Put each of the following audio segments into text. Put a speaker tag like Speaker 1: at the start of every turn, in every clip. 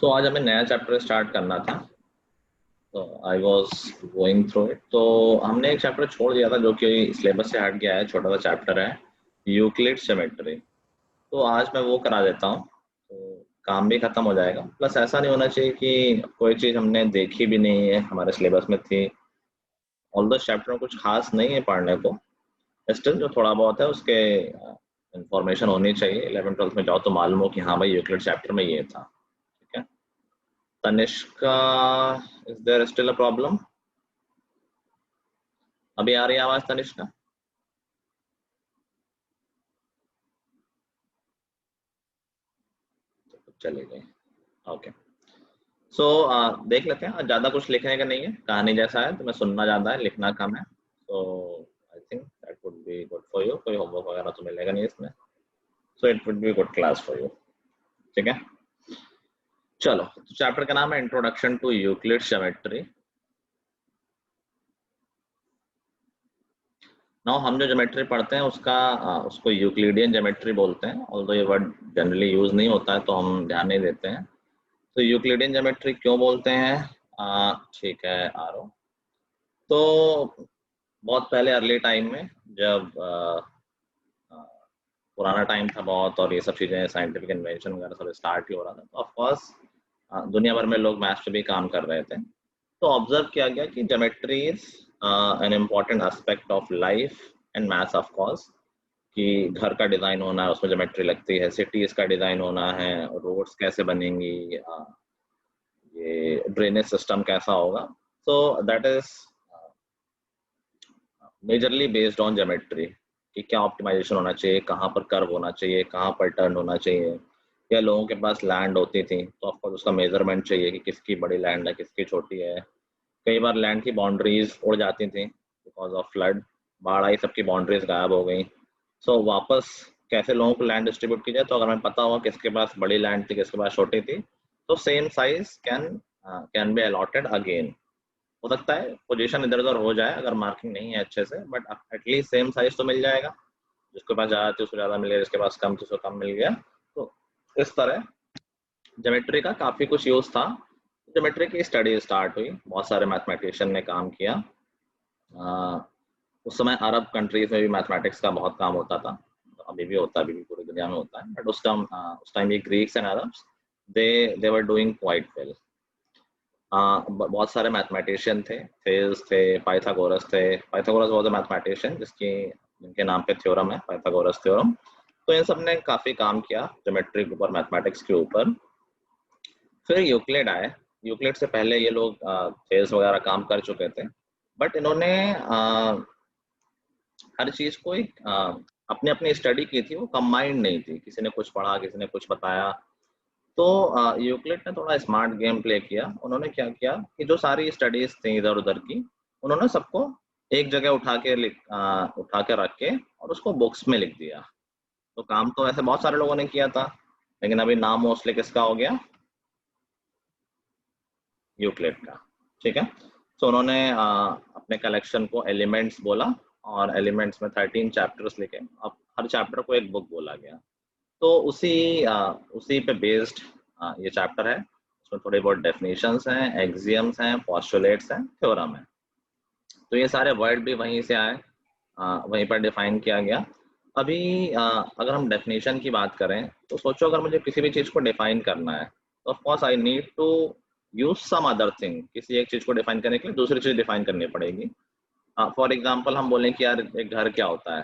Speaker 1: सो आज हमें नया चैप्टर स्टार्ट करना था, तो I was going through it. तो हमने एक चैप्टर छोड़ दिया था जो कि सिलेबस से हट गया है, छोटा सा चैप्टर है यूक्लिड ज्योमेट्री। तो आज मैं वो करा देता हूँ, तो काम भी खत्म हो जाएगा। प्लस ऐसा नहीं होना चाहिए कि कोई चीज़ हमने देखी भी नहीं है, हमारे सिलेबस में थी। ऑल्दो चैप्टर में कुछ खास नहीं है पढ़ने को, स्टिल जो थोड़ा बहुत है उसके इंफॉर्मेशन होनी चाहिए। 11th-12th में जाओ तो मालूम हो कि हाँ भाई यूक्लिड चैप्टर में ये था। ठीक है, Tanishka, is there still a problem? अभी आ रही है आवाज तनिष्का? चली गई। ओके। सो देख लेते हैं। ज्यादा कुछ लिखने का नहीं है, कहानी जैसा है, तो मैं सुनना ज्यादा है, लिखना कम है। So I think that would be good for you. कोई होमवर्क वगैरह तो मिलेगा नहीं इसमें, so it would be good class for you. ठीक है, चलो। तो चैप्टर का नाम है introduction to Euclid geometry. Now हम जो ज्योमेट्री पढ़ते हैं उसको यूक्लिडियन ज्योमेट्री बोलते हैं। ऑल्दो ये वर्ड जनरली यूज नहीं होता है तो हम ध्यान नहीं देते हैं। तो यूक्लिडियन ज्योमेट्री क्यों बोलते हैं? ठीक है आरो। तो बहुत पहले अर्ली टाइम में, जब पुराना टाइम था बहुत और ये सब चीज़ें साइंटिफिक इन्वेंशन वगैरह सब स्टार्ट ही हो रहा था, तो ऑफकोर्स दुनिया भर में लोग मैथ्स पे भी काम कर रहे थे। तो ऑब्जर्व किया गया कि geometry is an important aspect of life and maths of course. कि घर का डिजाइन होना है उसमें ज्योमेट्री लगती है, सिटीज का डिजाइन होना है, रोड्स कैसे बनेंगी, ये ड्रेनेज सिस्टम कैसा होगा। So that is majorly based on geometry कि क्या ऑप्टिमाइजेशन होना चाहिए, कहाँ पर कर्व होना चाहिए, कहाँ पर टर्न होना चाहिए। या लोगों के पास लैंड होती थी तो ऑफकोर्स उसका मेजरमेंट चाहिए कि किसकी बड़ी लैंड है, किसकी छोटी है। कई बार लैंड की बाउंड्रीज उड़ जाती थी बिकॉज ऑफ फ्लड, बाढ़ आई, सबकी बाउंड्रीज गायब हो गई। सो वापस कैसे लोगों को लैंड डिस्ट्रीब्यूट की जाए, तो अगर हमें पता होगा किसके पास बड़ी लैंड थी, किसके पास छोटी थी, तो same size can be allotted again. हो सकता है पोजीशन इधर उधर हो जाए अगर मार्किंग नहीं है अच्छे से, बट एटलीस्ट सेम साइज तो मिल जाएगा। जिसके पास ज्यादा थी उसको ज्यादा मिल गया, जिसके पास कम थी उसको कम मिल गया। तो इस तरह ज्योमेट्री का काफी कुछ यूज था। ज्योमेट्री की स्टडी स्टार्ट हुई, बहुत सारे मैथमेटिशियन ने काम किया। उस समय अरब कंट्रीज में भी मैथमेटिक्स का बहुत काम होता था, तो अभी भी होता है, अभी भी पूरी दुनिया में होता है, बट उस टाइम ये Greeks and Arabs they were doing quite well. बहुत सारे मैथमेटिशियन थे, थेल्स थे, पाइथागोरस थे। पाइथागोरस वाज अ मैथमेटिशियन जिनके नाम पे थ्योरम है, पाइथागोरस थ्योरम। तो इन सब ने काफी काम किया ज्योमेट्री के ऊपर, मैथमेटिक्स के ऊपर। फिर यूक्लिड आए। यूक्लिड से पहले ये लोग थेल्स वगैरह काम कर चुके थे, बट इन्होंने हर चीज को एक अपनी अपनी स्टडी की थी, वो कंबाइंड नहीं थी, किसी ने कुछ पढ़ा किसी ने कुछ बताया। तो यूक्लिड ने थोड़ा स्मार्ट गेम प्ले किया। उन्होंने क्या किया कि जो सारी स्टडीज थी इधर उधर की, उन्होंने सबको एक जगह उठा के रख के और उसको बुक्स में लिख दिया। तो काम तो ऐसे बहुत सारे लोगों ने किया था, लेकिन अभी नाम मोस्टली किसका हो गया? यूक्लिड का। ठीक है। तो उन्होंने अपने कलेक्शन को एलिमेंट्स बोला, और एलिमेंट्स में 13 चैप्टर्स लिखे। अब हर चैप्टर को एक बुक बोला गया। तो उसी पे बेस्ड ये चैप्टर है। उसमें थोड़े बहुत डेफिनेशंस हैं, एक्सियम्स हैं, पोस्टुलेट्स हैं, थ्योरम है। तो ये सारे वर्ड भी वहीं से आए, वहीं पर डिफाइन किया गया। अभी अगर हम डेफिनेशन की बात करें तो सोचो अगर मुझे किसी भी चीज़ को डिफाइन करना है, तो of course I need to use some other thing. किसी एक चीज़ को डिफाइन करने के लिए दूसरी चीज़ डिफाइन करनी पड़ेगी। फॉर एग्जाम्पल हम बोलें कि यार एक घर क्या होता है,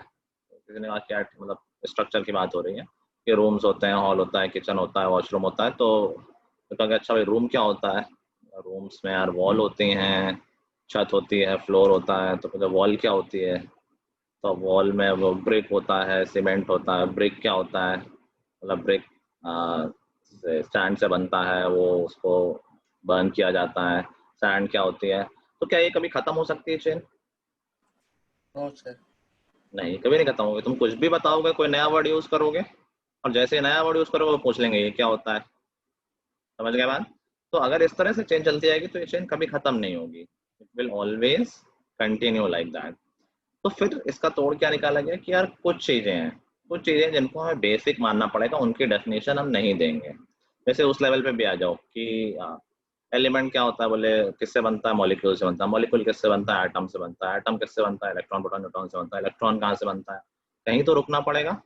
Speaker 1: किसी ने कहा क्या, मतलब स्ट्रक्चर की बात हो रही है कि रूम्स होते हैं, हॉल होता है, किचन होता है, वॉशरूम होता है। तो कहा अच्छा भाई रूम क्या होता है? रूम्स में यार वॉल होती हैं, छत होती है, फ्लोर होता है। तो फिर वॉल क्या होती है? तो वॉल में वो ब्रिक होता है, सीमेंट होता है। ब्रिक क्या होता है? मतलब ब्रिक सैंड से बनता है, वो उसको बर्न किया जाता है। सैंड क्या होती है? तो क्या ये कभी खत्म हो सकती है चेन?
Speaker 2: No sir.
Speaker 1: नहीं, कभी नहीं खत्म होगी। तुम कुछ भी बताओगे, कोई नया वर्ड यूज करोगे, और जैसे ही नया वर्ड यूज करोगे वो पूछ लेंगे ये क्या होता है। समझ गए बात? तो अगर इस तरह से चेन चलती जाएगी तो ये चेन कभी खत्म नहीं होगी। It will always continue like that. तो फिर इसका तोड़ क्या निकाला गया कि यार कुछ चीजें हैं जिनको हमें बेसिक मानना पड़ेगा, उनकी डेफिनेशन हम नहीं देंगे। वैसे उस लेवल पे भी आ जाओ कि एलिमेंट क्या होता है, बोले किससे बनता है, मॉलिक्यूल से बनता है, मॉलिक्यूल किससे बनता है, एटम से बनता है, एटम किससे बनता है, इलेक्ट्रॉन प्रोटॉन न्यूट्रॉन से बनता है, इलेक्ट्रॉन कहाँ से बनता है, कहीं तो रुकना पड़ेगा।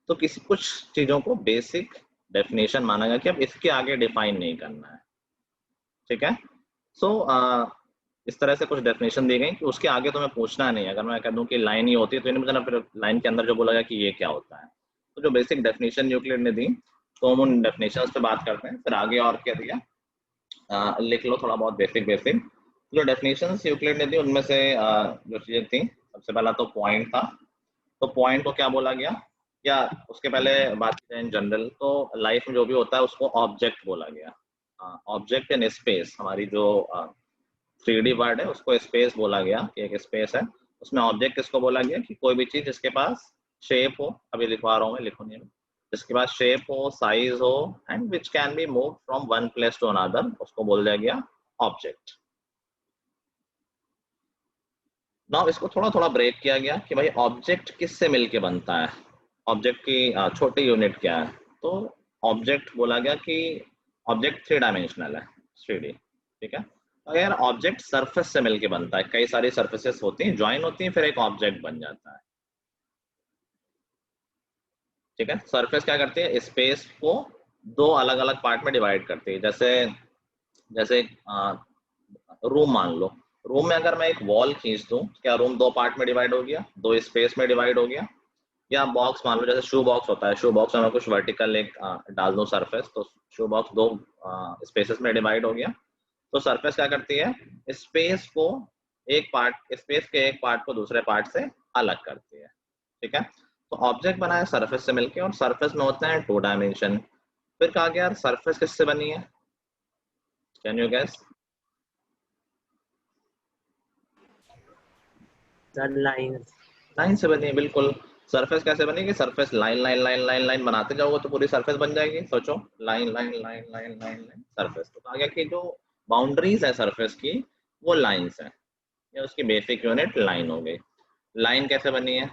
Speaker 1: तो किसी कुछ चीजों को बेसिक डेफिनेशन माना गया कि अब इसके आगे डिफाइन नहीं करना है, ठीक है। सो इस तरह से कुछ डेफिनेशन दी गई कि उसके आगे तुम्हें पूछना नहीं है। अगर मैं कह दूं कि लाइन ही होती है तो नहीं मुझे फिर लाइन के अंदर जो बोला गया कि ये क्या होता है। तो जो बेसिक डेफिनेशन यूक्लिड ने दी तो हम उन डेफिनेशंस पे बात करते हैं। फिर आगे और क्या दिया, लिख लो थोड़ा बहुत बेसिक बेसिक। जो डेफिनेशंस यूक्लिड ने दी उनमें से जो चीजें थी, सबसे पहला तो पॉइंट था। तो पॉइंट को क्या बोला गया, या उसके पहले बात करें इन जनरल तो लाइफ में जो भी होता है उसको ऑब्जेक्ट बोला गया। ऑब्जेक्ट इन स्पेस, हमारी जो 3D वर्ड है उसको स्पेस बोला गया कि एक स्पेस है, उसमें ऑब्जेक्ट किसको बोला गया कि कोई भी चीज जिसके पास शेप हो, अभी लिखवा रहा हूँ मैं, लिखो नहीं, जिसके पास शेप हो, साइज हो and which can be move from one place to another, उसको बोल दिया गया ऑब्जेक्ट। नाउ इसको थोड़ा थोड़ा ब्रेक किया गया कि भाई ऑब्जेक्ट किससे मिलके बनता है, ऑब्जेक्ट की छोटी यूनिट क्या है। तो ऑब्जेक्ट बोला गया कि ऑब्जेक्ट 3 डायमेंशनल है, 3D, ठीक है। अगर ऑब्जेक्ट सरफेस से मिलके बनता है, कई सारी सरफेसेस होती हैं, ज्वाइन होती हैं, फिर एक ऑब्जेक्ट बन जाता है, ठीक है। सरफेस क्या करती है, स्पेस को दो अलग अलग पार्ट में डिवाइड करती है। जैसे जैसे रूम मान लो, रूम में अगर मैं एक वॉल खींच दूं, क्या रूम दो पार्ट में डिवाइड हो गया, दो स्पेस में डिवाइड हो गया। या बॉक्स मान लो, जैसे शू बॉक्स होता है, शू बॉक्स में मैं कुछ वर्टिकल एक डाल दूं सरफेस, तो शू बॉक्स दो स्पेसेस में डिवाइड हो गया। तो सरफेस क्या करती है, स्पेस को एक पार्ट, स्पेस के एक पार्ट को दूसरे पार्ट से अलग करती है, ठीक है। तो ऑब्जेक्ट बना है सरफेस से मिलके, और सरफेस में होते हैं 2 डायमेंशन। फिर कहा गया यार सरफेस किससे बनी है, कैन यू गेस? लाइन से बनी है, बिल्कुल। सरफेस कैसे बनेगी, surface line line line line line बनाते जाओगे तो पूरी सरफेस बन जाएगी। सोचो, line line line line line line surface. तो कहा गया कि जो बाउंड्रीज है सरफेस की वो लाइंस है, या उसकी बेसिक यूनिट लाइन हो गई। लाइन कैसे बनी है,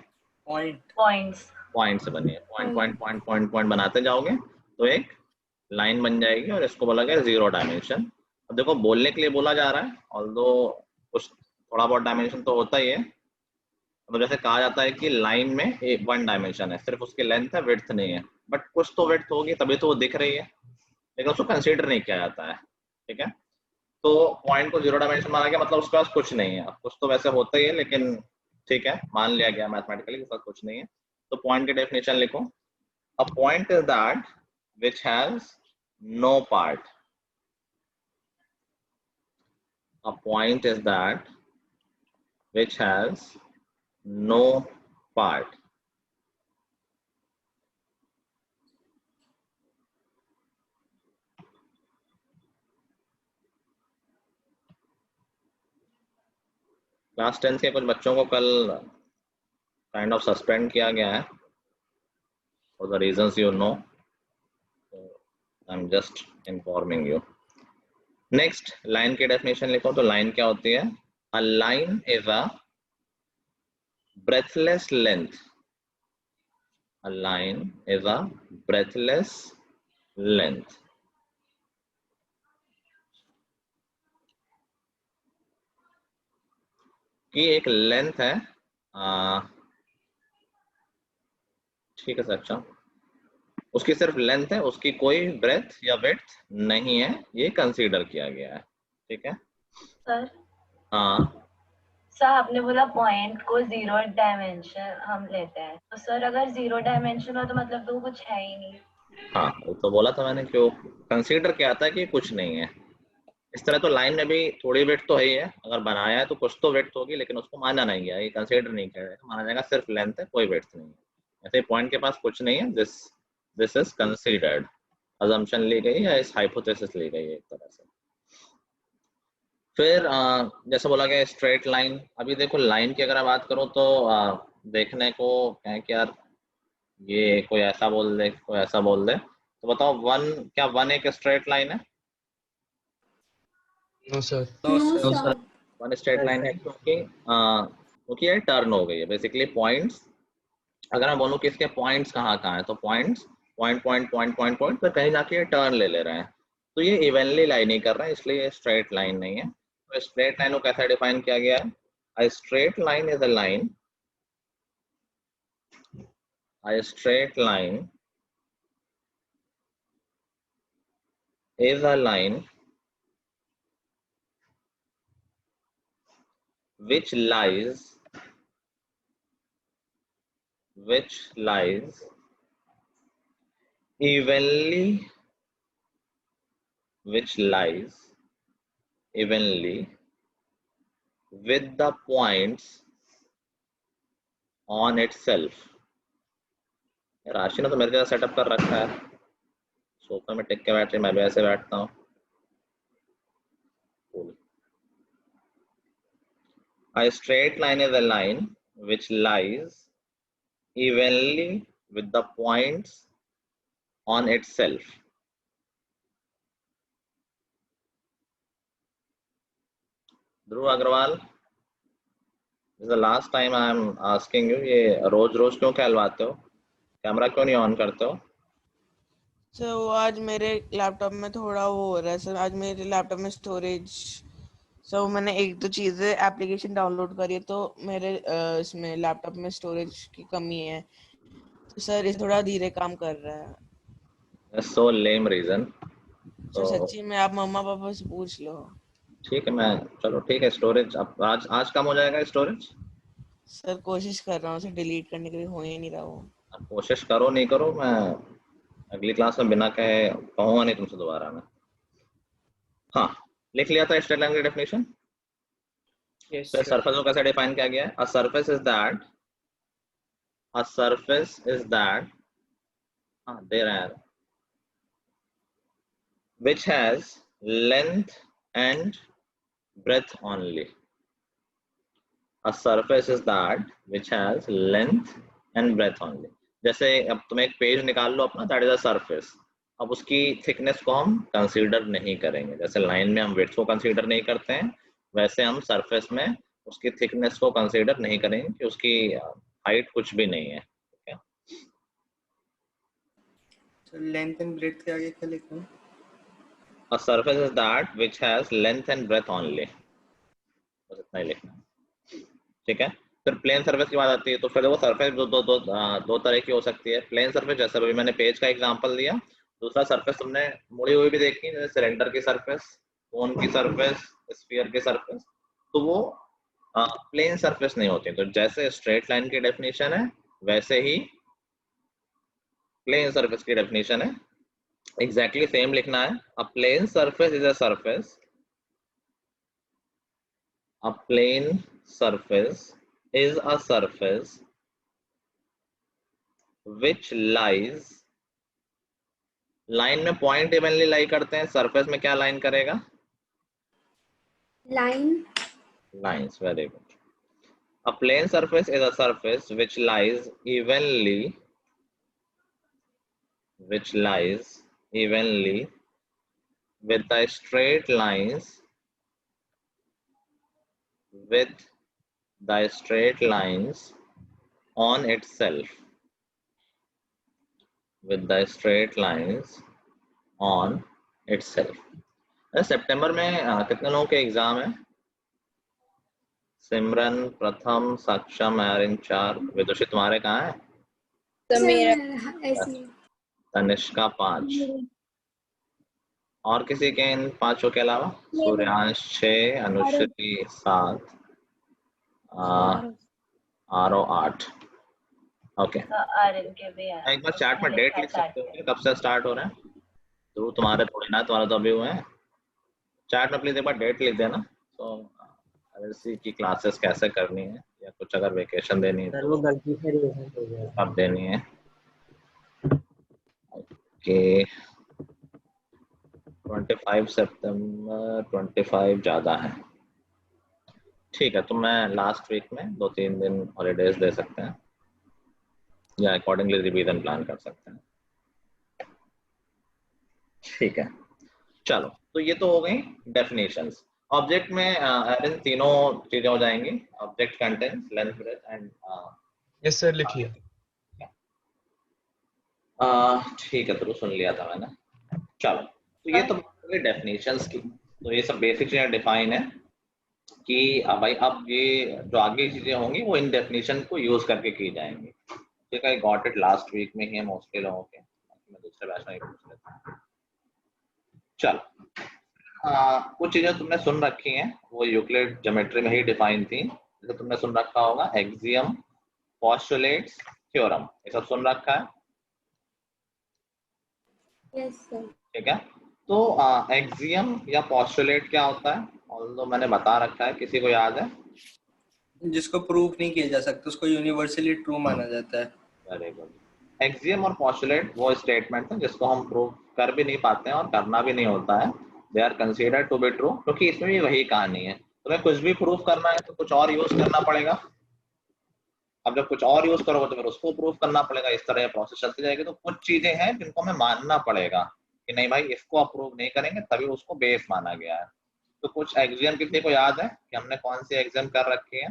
Speaker 2: पॉइंट्स
Speaker 1: पॉइंट से बनी है। Point point point point point बनाते जाओगे तो एक लाइन बन जाएगी, और इसको बोला गया 0 डायमेंशन। अब देखो बोलने के लिए बोला जा रहा है, ऑल्दो कुछ थोड़ा बहुत डायमेंशन तो होता ही है। तो जैसे कहा जाता है कि लाइन में एक 1 डायमेंशन है, सिर्फ उसकी लेंथ है, विड्थ नहीं है। बट कुछ तो विड्थ होगी तभी तो वो दिख रही है, लेकिन उसको कंसीडर नहीं किया जाता है, ठीक है। तो पॉइंट को 0 डायमेंशन माना गया, मतलब उसके पास कुछ नहीं है। अब कुछ तो वैसे होता ही है, लेकिन ठीक है, मान लिया गया मैथमेटिकली उसके पास कुछ नहीं है। तो पॉइंट की डेफिनेशन लिखो, a point is that which has no part. A point is that which has no part. Class 10 के कुछ बच्चों को कल काइंड ऑफ सस्पेंड किया गया है for the reasons you know. So I'm just informing you. Next, line की definition लिखो। तो line क्या होती है, a line is a breathless length. A line is a breathless length. की एक लेंथ है, ठीक है सर, अच्छा, उसकी सिर्फ लेंथ है, उसकी कोई ब्रेथ या विड्थ नहीं है, ये कंसीडर किया गया है, ठीक है।
Speaker 3: सर
Speaker 1: हाँ
Speaker 3: सर आपने बोला पॉइंट को 0 डायमेंशन हम लेते हैं, तो सर अगर 0 डायमेंशन हो तो मतलब तो कुछ है ही नहीं।
Speaker 1: हाँ, वो तो बोला था मैंने, क्यों कंसीडर किया था कि कुछ नहीं है। इस तरह तो लाइन में भी थोड़ी वेट तो है ही है, अगर बनाया है तो कुछ तो वेट होगी, लेकिन उसको माना नहीं गया, ये कंसीडर नहीं किया जाएगा, माना जाएगा सिर्फ लेंथ है, कोई वेट नहीं है। ऐसे पॉइंट के पास कुछ नहीं है, दिस इज कंसीडर्ड। अजम्पशन ली गई या इस हाइपोथेसिस ली गई है एक तरह से। फिर जैसे बोला गया स्ट्रेट लाइन। अभी देखो लाइन की अगर मैं बात करूं तो देखने को क्या कि यार ये कोई ऐसा बोल दे, कोई ऐसा बोल दे, तो बताओ क्या वन एक स्ट्रेट लाइन है?
Speaker 2: No sir
Speaker 1: one straight line है क्योंकि ये टर्न हो गई है। बेसिकली पॉइंट्स, अगर मैं बोलूँ कि इसके पॉइंट्स कहाँ कहाँ है, तो points point point point point point पर कहीं जाके ये टर्न ले रहे हैं, तो ये इवनली लाइन नहीं कर रहा है, इसलिए ये स्ट्रेट लाइन नहीं है। तो स्ट्रेट लाइन को कैसे डिफाइन किया गया है? A straight line is a line. A straight line is a line which lies evenly with the points on itself. राशि ने तो मेरे जैसा सेटअप कर रखा है, सोफे में टिक के बैठ रही, मैं भी ऐसे बैठता हूँ। A straight line is a line which lies evenly with the points on itself. Dhruv Agarwal, this is the last time I am asking you, ये रोज रोज क्यों कहलवाते हो? कैमरा क्यों नहीं ऑन करते हो?
Speaker 4: सर वो आज मेरे लैपटॉप में थोड़ा वो हो रहा है सर, आज मेरे लैपटॉप में स्टोरेज, सो मैंने एक दो चीजें एप्लीकेशन डाउनलोड करी है, तो मेरे इसमें लैपटॉप में स्टोरेज की कमी है, तो सर ये थोड़ा धीरे काम कर रहा है।
Speaker 1: That's so lame reason.
Speaker 4: Sir सच्ची में आप मम्मा पापा से पूछ लो।
Speaker 1: ठीक है, मैं चलो ठीक है, स्टोरेज अब आज कम हो जाएगा स्टोरेज।
Speaker 4: सर कोशिश कर रहा हूँ सर, डिलीट करने के लिए हो ही नहीं रहा वो।
Speaker 1: अब कोशिश करो नहीं करो, मैं अगली क्लास में बिना कहे कहूँगा नहीं तुमसे दोबारा मैं। हाँ, लिख लिया था स्ट्रेट लाइन की डेफिनेशन। तो सरफेस को कैसे डिफाइन किया गया है? A surface is that they रहे हैं which has length and breadth only. A surface is that which has length and breadth only. जैसे अब तुम एक पेज निकाल लो अपना, that is a surface. अब उसकी थिकनेस को हम कंसीडर नहीं करेंगे, जैसे लाइन में हम विड्थ को कंसीडर नहीं करते हैं, वैसे हम सरफेस में उसकी थिकनेस को कंसीडर नहीं करेंगे कि उसकी हाइट कुछ भी नहीं है। ठीक है,
Speaker 2: लेंथ एंड ब्रेड्थ के आगे क्या लिखूं?
Speaker 1: A surface is that which has length and breadth only. बस इतना ही लिखना, ठीक है। फिर प्लेन सरफेस की बात आती है, तो फिर वो सरफेस दो तरह की हो सकती है। प्लेन सरफेस जैसे अभी मैंने पेज का एग्जांपल दिया, दूसरा सरफेस तुमने मुड़ी हुई भी देखी, जैसे सिलेंडर की सरफेस, कोन की सरफेस, स्फीयर की सरफेस, तो वो प्लेन सरफेस नहीं होती। तो जैसे स्ट्रेट लाइन की डेफिनेशन है, वैसे ही प्लेन सरफेस की डेफिनेशन है, एग्जैक्टली सेम लिखना है। A plane surface is a surface, a plane surface is a surface which lies, line में पॉइंट इवनली लाई करते हैं, सरफेस में क्या लाइन करेगा? Lines, very good. A plane surface is a surface which lies evenly with the straight lines on itself, with the straight lines on itself. सितंबर में कितने लोगों के एग्जाम है? सिमरन, प्रथम, सक्षम, एरिन 4, विदुषी तुम्हारे कहाँ है? तनिष्का 5, और किसी के इन 5 के अलावा? सूर्यांश 6, अनुश्री 7, आरो 8। ओके, एक बार चैट में डेट लिख सकते हो कब से स्टार्ट हो रहा है? तो तुम्हारे थोड़ी ना, तुम्हारे तो अभी हुए हैं। चैट में प्लीज एक बार डेट लिख देना, तो एलसी की क्लासेस कैसे करनी है, या कुछ अगर वेकेशन देनी है तो गलती से कब देनी है। ओके, 25 सितंबर 25 ज्यादा है, ठीक है। तो मैं लास्ट वीक में 2-3 दिन हॉलीडेज दे सकते हैं, या अकॉर्डिंगली रिवीजन प्लान कर सकते हैं, ठीक है। चलो, तो ये तो हो गई डेफिनेशंस। ऑब्जेक्ट में इन तीनों चीजें हो जाएंगी, object contents, length, breadth and
Speaker 5: yes sir, लिख लिया।
Speaker 1: ठीक है, तो सुन लिया था मैंने। चलो, तो ये तो डेफिनेशंस की, तो ये सब बेसिक चीजें डिफाइन है कि भाई अब ये जो आगे चीजें होंगी वो इन डेफिनेशन को यूज करके की जाएंगी। ठीक है, गॉट इट लास्ट वीक में ही मोस्टली लोगों के, मैं दूसरे बैच में ही पूछ लेता हूँ। चलो, कुछ चीजें तुमने सुन रखी हैं, वो यूक्लिड ज्योमेट्री में ही डिफाइन थी। जैसे तुमने सुन रखा होगा एक्सियम, पोस्टुलेट्स, थ्योरम, ये सब सुन रखा है।
Speaker 5: Yes sir.
Speaker 1: ठीक है, तो एक्सियम या पोस्टुलेट क्या होता है? ऑल्दो मैंने बता रखा है, किसी को याद है?
Speaker 2: जिसको प्रूफ नहीं किया जा सकता उसको यूनिवर्सली ट्रू माना जाता है।
Speaker 1: Very good. एक्सियम और पोस्टुलेट वो स्टेटमेंट है जिसको हम प्रूव कर भी नहीं पाते हैं और करना भी नहीं होता है। They are considered to be true, क्योंकि इसमें भी वही कहानी है, तुम्हें कुछ भी प्रूव करना है तो कुछ और यूज करना पड़ेगा। अब जब कुछ और यूज करोगे तो फिर उसको प्रूव करना पड़ेगा, इस तरह प्रोसेस चलती जाएगी। तो कुछ चीजें हैं जिनको हमें मानना पड़ेगा कि नहीं भाई, इसको अप्रूव नहीं करेंगे तभी उसको बेस माना गया है। तो कुछ एक्सियम किसी को याद है कि हमने कौन सी एक्सियम कर रखी है?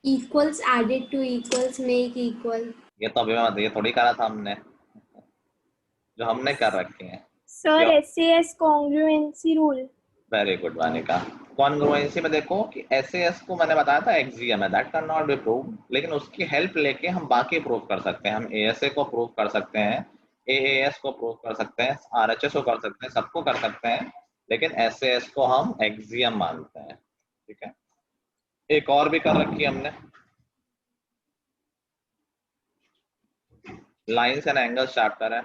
Speaker 5: Equals added to equals make equal.
Speaker 1: ये तो अभी ये थोड़ी करा था हमने, जो हमने कर रखी है।
Speaker 6: Sir SAS congruency rule.
Speaker 1: Very good Vanika. Congruency में देखो कि SAS को मैंने बताया था एक्सियम है, that can not be prove, लेकिन उसकी हेल्प लेके हम बाकी प्रूव कर सकते हैं। हम ASA को प्रूव कर सकते हैं, AAS को प्रूव कर सकते हैं, RHS को कर सकते हैं, सबको कर सकते हैं, लेकिन SAS को हम एक्सियम मानते हैं। ठीक है, एक और भी कर रखी है हमने, लाइंस एंड एंगल्स चैप्टर है।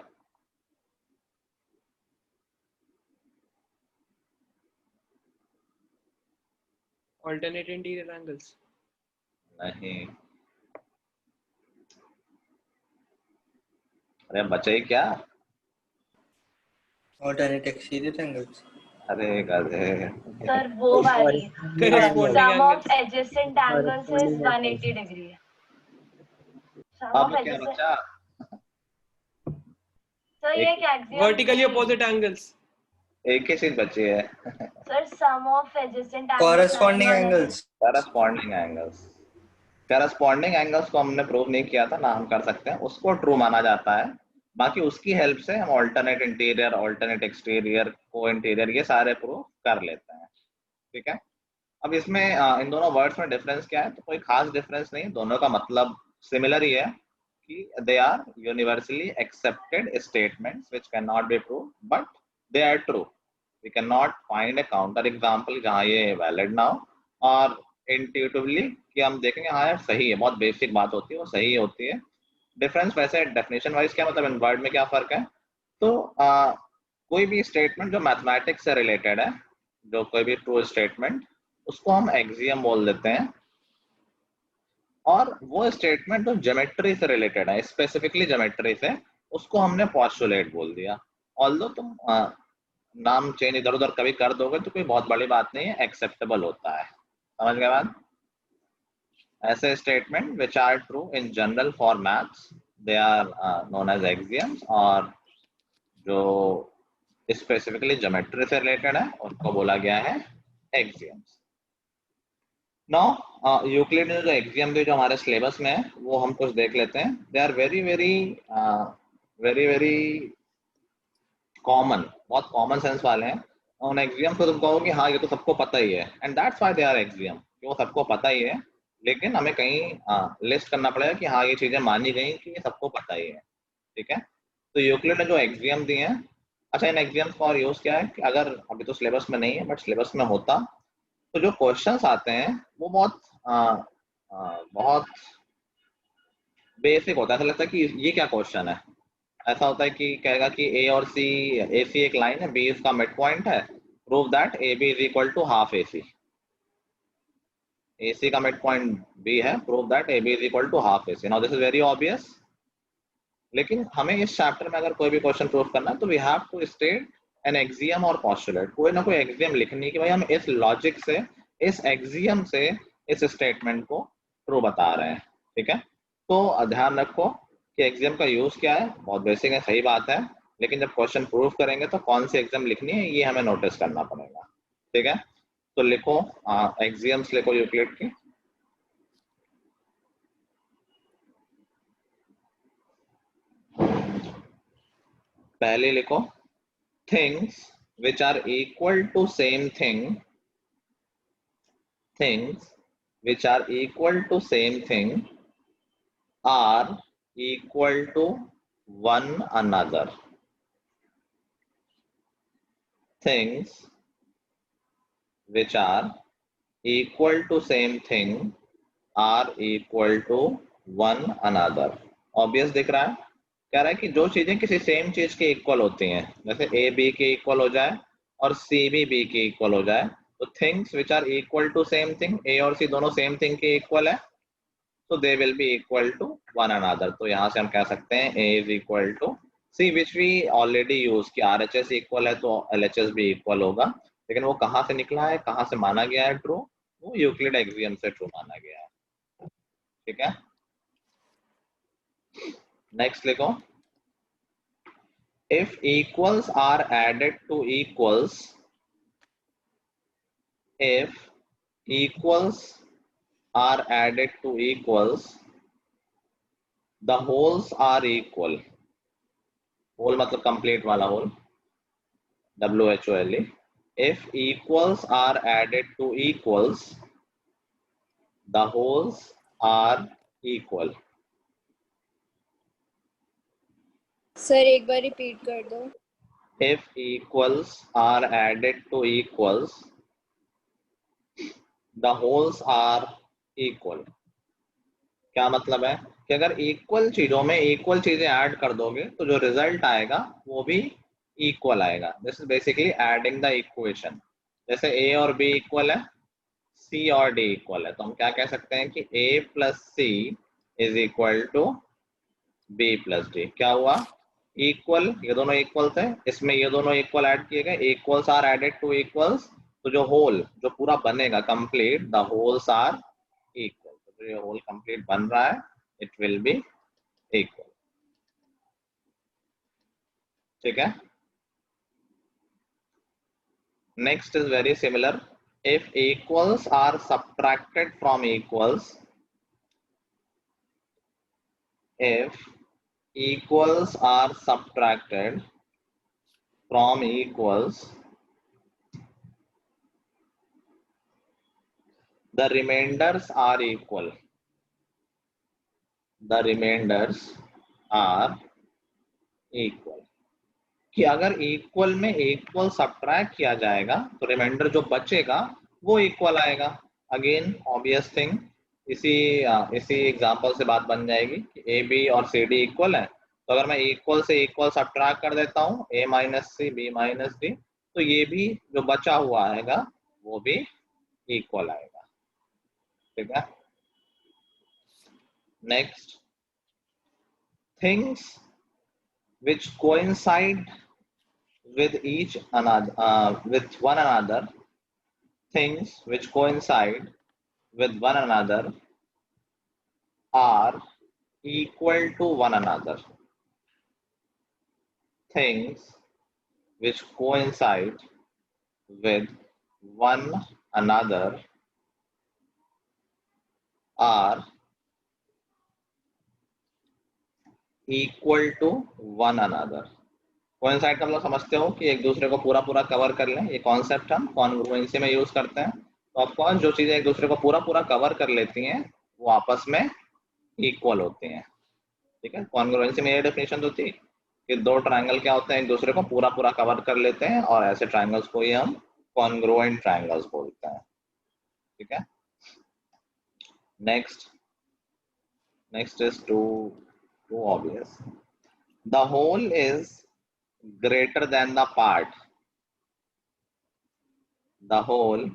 Speaker 7: alternate interior angles.
Speaker 1: नहीं, अरे बचे क्या?
Speaker 2: Alternate exterior angles.
Speaker 1: अरे गधे।
Speaker 3: सर वो वाली
Speaker 7: Corresponding
Speaker 3: sum of
Speaker 7: angles.
Speaker 3: adjacent angles is 180 degree. Sum
Speaker 1: अब
Speaker 3: of
Speaker 1: क्या
Speaker 3: adjacent,
Speaker 1: बचा?
Speaker 3: सर ये क्या axiom
Speaker 7: Vertically
Speaker 3: थी?
Speaker 7: opposite angles.
Speaker 1: एक ही चीज बची है,
Speaker 3: sir sum of adjacent angles
Speaker 2: corresponding
Speaker 3: is 180.
Speaker 2: Angles.
Speaker 1: Corresponding angles. Corresponding angles को हमने प्रूव नहीं किया था ना, हम कर सकते हैं, उसको ट्रू माना जाता है। बाकी उसकी हेल्प से हम ऑल्टरनेट इंटीरियर, ऑल्टरनेट एक्सटीरियर, को इंटीरियर, ये सारे प्रूव कर लेते हैं। ठीक है, अब इसमें इन दोनों वर्ड्स में डिफरेंस क्या है? तो कोई खास डिफरेंस नहीं, दोनों का मतलब सिमिलर ही है कि they are universally accepted statements which can not be prove but they are true. We can not find a counter example जहां ये वैलिड ना हो, और इंट्यूटिवली कि हम देखेंगे हाँ यार सही है, बहुत बेसिक बात होती है, वो सही होती है। डिफरेंस वैसे डेफिनेशन वाइज क्या मतलब, इन वर्ड में क्या फर्क है? तो कोई भी स्टेटमेंट जो मैथमेटिक्स से रिलेटेड है, जो कोई भी ट्रू स्टेटमेंट, उसको हम एक्सियम बोल देते हैं, और वो स्टेटमेंट जो ज्योमेट्री से रिलेटेड है, स्पेसिफिकली ज्योमेट्री से, उसको हमने पोस्टुलेट बोल दिया। ऑल्दो तुम नाम चेंज इधर उधर कभी कर दोगे तो कोई बहुत बड़ी बात नहीं है, एक्सेप्टेबल होता है। समझ गए बात? ऐसे statement which are true in general for maths, they are known as axioms, और जो स्पेसिफिकली ज्योमेट्री से रिलेटेड है उनको बोला गया है एक्सियम्स। नाउ यूक्लिड ने जो एक्सियम दी जो हमारे सिलेबस में है वो हम कुछ देख लेते हैं। They are very very common, बहुत कॉमन सेंस वाले हैं। उन एक्सियम को तुम कहो कि हाँ ये तो सबको पता ही है, and that's why they are axiom, कि वो सबको पता ही है, लेकिन हमें कहीं लिस्ट करना पड़ेगा कि हाँ ये चीजें मानी गई कि ये सबको पता ही है। ठीक है, तो यूक्लिड ने जो एक्सियम दिए हैं, अच्छा इन एक्सियम्स का और यूज क्या है कि अगर अभी तो सिलेबस में नहीं है बट सिलेबस में होता तो जो क्वेश्चंस आते हैं वो बहुत बेसिक होता है। ऐसा लगता है कि ये क्या क्वेश्चन है, ऐसा होता है कि कहेगा कि ए और सी, ए सी एक लाइन है, बी इसका मिड पॉइंट है, prove that A B is equal to half A C. A C का मिड पॉइंट बी है, prove that A B is equal to half A C. Now this is very obvious, लेकिन हमें इस chapter में अगर कोई भी question prove करना है तो we have to state an axiom और पोस्टुलेट, कोई ना कोई एक्सियम लिखनी कि भाई हम इस लॉजिक से, इस एक्सियम से इस स्टेटमेंट को ट्रू बता रहे हैं। ठीक है, तो ध्यान रखो कि एक्सियम का यूज क्या है, बहुत बेसिक है, सही बात है, लेकिन जब क्वेश्चन प्रूव करेंगे तो कौन सी एक्सियम लिखनी है ये हमें नोटिस करना पड़ेगा। ठीक है, तो लिखो एक्सियम्स लिखो यूक्लिड की। पहले लिखो things which are equal to same thing, things which are equal to same thing are equal to one another. Things which are equal to same thing are equal to one another. Obvious दिख रहा है? कह रहा है कि जो चीजें किसी सेम चीज के इक्वल होती हैं, जैसे ए बी के इक्वल हो जाए और सी भी बी के इक्वल हो जाए, तो things which are equal to same thing, A और सी दोनों सेम थिंग के इक्वल है, तो they will be equal to one another. तो यहाँ से हम कह सकते हैं A is equal to C, which we already use कि RHS इक्वल है तो LHS भी इक्वल होगा. लेकिन वो कहाँ से निकला है, कहाँ से माना गया है ट्रू? वो यूक्लिड एक्सियम से ट्रू माना गया है. ठीक है, नेक्स्ट लिखो. If equals are added to equals, if equals are added to equals, the wholes are equal. Whole मतलब complete वाला whole, WHOLE. If equals are added to equals, the wholes are equal.
Speaker 6: Sir एक बार repeat कर दो.
Speaker 1: If equals are added to equals, the wholes are equal. क्या मतलब है कि अगर इक्वल चीजों में इक्वल चीजें ऐड कर दोगे तो जो रिजल्ट आएगा वो भी इक्वल आएगा. This is basically adding the equation. जैसे ए और बी इक्वल है, सी और डी इक्वल है, तो हम क्या कह सकते हैं कि A plus C is equal to B plus D. क्या हुआ? इक्वल. ये दोनों इक्वल थे, इसमें ये दोनों इक्वल ऐड किए गए, equals are added to equals, तो जो होल जो पूरा बनेगा complete, the wholes are equal. तो ये होल कंप्लीट बन रहा है, इट विल बी इक्वल. ठीक है, next is very similar. If equals are subtracted from equals, if equals are subtracted from equals, the remainders are equal. The remainders are equal. कि अगर equal में equal subtract किया जाएगा तो reminder जो बचेगा वो इक्वल आएगा. अगेन ऑब्वियस थिंग, इसी एग्जांपल से बात बन जाएगी कि ए बी और सी डी इक्वल है, तो अगर मैं इक्वल से इक्वल सब्ट्रैक्ट कर देता हूँ, A minus C B minus D, तो ये भी जो बचा हुआ आएगा वो भी इक्वल आएगा. ठीक है, next. Things which coincide with each another, with one another, things which coincide with one another are equal to one another. Things which coincide with one another are equal to one another. Coincide का मतलब समझते हो कि एक दूसरे को पूरा पूरा कवर कर लें. ये कॉन्सेप्ट हम कॉन्ग्रुएंसी में यूज करते हैं. तो ऑफ कोर्स जो चीजें एक दूसरे को पूरा पूरा कवर कर लेती हैं वो आपस में इक्वल होती हैं. ठीक है, कॉन्ग्रुएंसी में ये डेफिनेशन तो थी कि दो ट्रायंगल क्या होते हैं, एक दूसरे को पूरा पूरा कवर कर लेते हैं, और ऐसे ट्रायंगल्स को ही हम कॉन्ग्रुएंट ट्रायंगल्स बोलते हैं. ठीक है, next is too obvious. The whole is greater than the part. The whole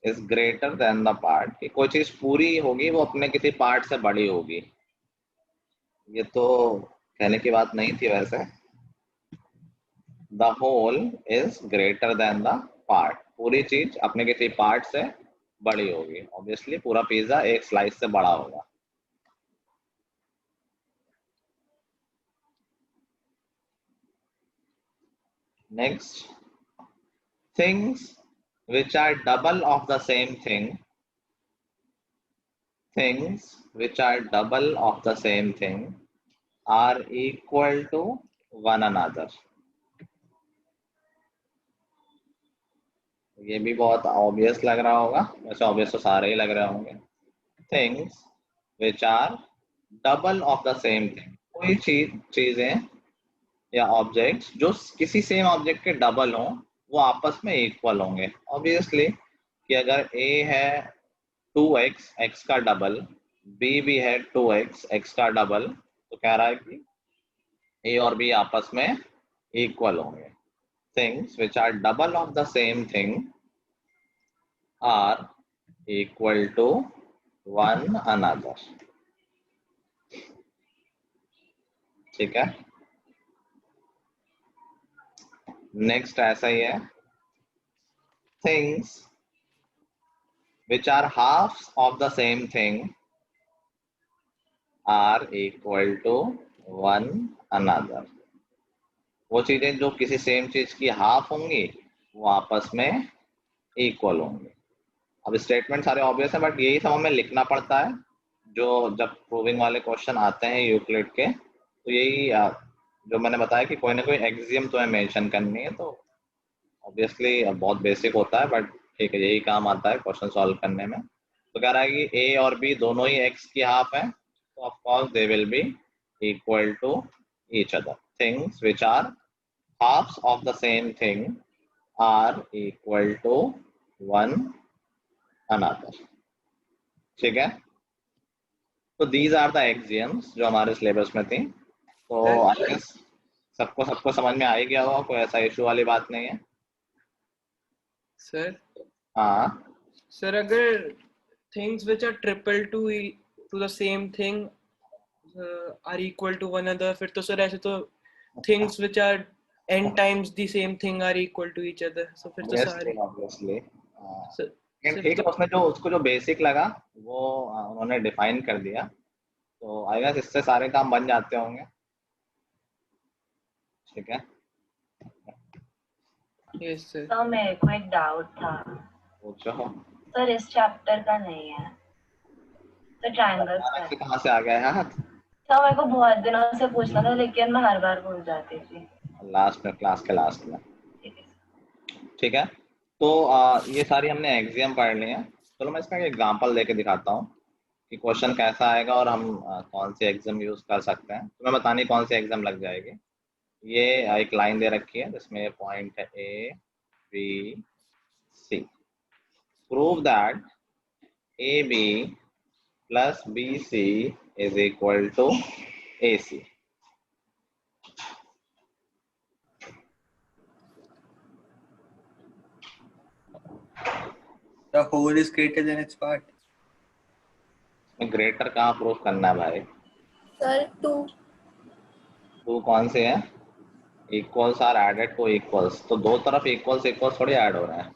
Speaker 1: is greater than the part. कि कोई चीज पूरी होगी वो अपने किसी पार्ट से बड़ी होगी. ये तो कहने की बात नहीं थी वैसे. The whole is greater than the part. पूरी चीज अपने किसी पार्ट से बड़ी होगी. ऑब्वियसली पूरा पिज्जा एक स्लाइस से बड़ा होगा. Next, things which are double of the same thing, things which are double of the same thing are equal to one another. ये भी बहुत ऑब्वियस लग रहा होगा, वैसे ऑब्वियस तो सारे ही लग रहे होंगे। Things which are double of the same thing, कोई चीजें या ऑब्जेक्ट्स जो किसी सेम ऑब्जेक्ट के डबल हों वो आपस में इक्वल होंगे। ऑब्वियसली कि अगर a है 2x, x का डबल, b भी है 2x, x का डबल, तो कह रहा है कि a और b आपस में इक्वल होंगे। Things which are double of the same thing are equal to one another. ठीक है, नेक्स्ट ऐसा ही है, things which are halves of the same thing are equal to one another. वो चीजें जो किसी सेम चीज की हाफ होंगी वो आपस में इक्वल होंगे। अब स्टेटमेंट सारे ऑब्वियस है, बट यही सब हमें लिखना पड़ता है जो जब प्रूविंग वाले क्वेश्चन आते हैं यूक्लिड के, तो यही जो मैंने बताया कि कोई ना कोई एक्सियम तो है मेंशन करनी है, तो ऑब्वियसली बहुत बेसिक होता है, बट ठीक है यही काम आता है क्वेश्चन सॉल्व करने में। तो कह रहा है कि ए और बी दोनों ही एक्स की हाफ है, तो of course they will be equal to each other. Things which are halves of the same thing are equal to one another। ठीक है, तो these are the axioms जो हमारे सिलेबस में थी। तो आई गेस सबको समझ में आ ही गया होगा, कोई ऐसा इशू वाली बात नहीं है।
Speaker 7: सर
Speaker 1: हाँ
Speaker 7: सर, अगर things which are triple to the same thing are equal to one another, फिर तो सर ऐसे तो things which are n times the same thing are equal to each other, so फिर तो सारे
Speaker 1: ऑब्वियसली
Speaker 7: सर
Speaker 1: ठीक है, उसने जो उसको जो बेसिक लगा वो उन्होंने डिफाइन कर दिया, तो आई गेस इससे सारे काम बन जाते होंगे। ठीक है,
Speaker 7: यस सर।
Speaker 3: तो मेरे को एक डाउट था
Speaker 1: पूछो।
Speaker 3: सर, इस चैप्टर का नहीं है तो ट्रायंगल्स का
Speaker 1: से कहाँ से आ गया है हाथ?
Speaker 3: तो मेरे को बहुत दिनों से पूछना था, लेकिन मैं हर बार भूल जाती थी।
Speaker 1: लास्ट में, क्लास के लास्ट में।
Speaker 3: ठीक है।
Speaker 1: ठीक है, तो ये सारी हमने एग्जाम पढ़ ली है। चलो मैं इसका एक एग्जांपल लेके दिखाता हूँ कि क्वेश्चन कैसा आएगा और हम कौन सी एग्जाम यूज कर सकते हैं। तो मैं बतानी कौन सी एग्जाम लग जाएगी। ये एक लाइन दे रखी है जिसमें पॉइंट है A B C. Prove that A B plus B C is equal to A C.
Speaker 2: The whole is greater than its part.
Speaker 1: Greater कहाँ प्रूव करना है भाई?
Speaker 6: सर 2।
Speaker 1: टू कौन से है? Equals are added to equals, तो दो तरफ इक्वल्स इक्वल्स थोड़ी ऐड हो रहे हैं।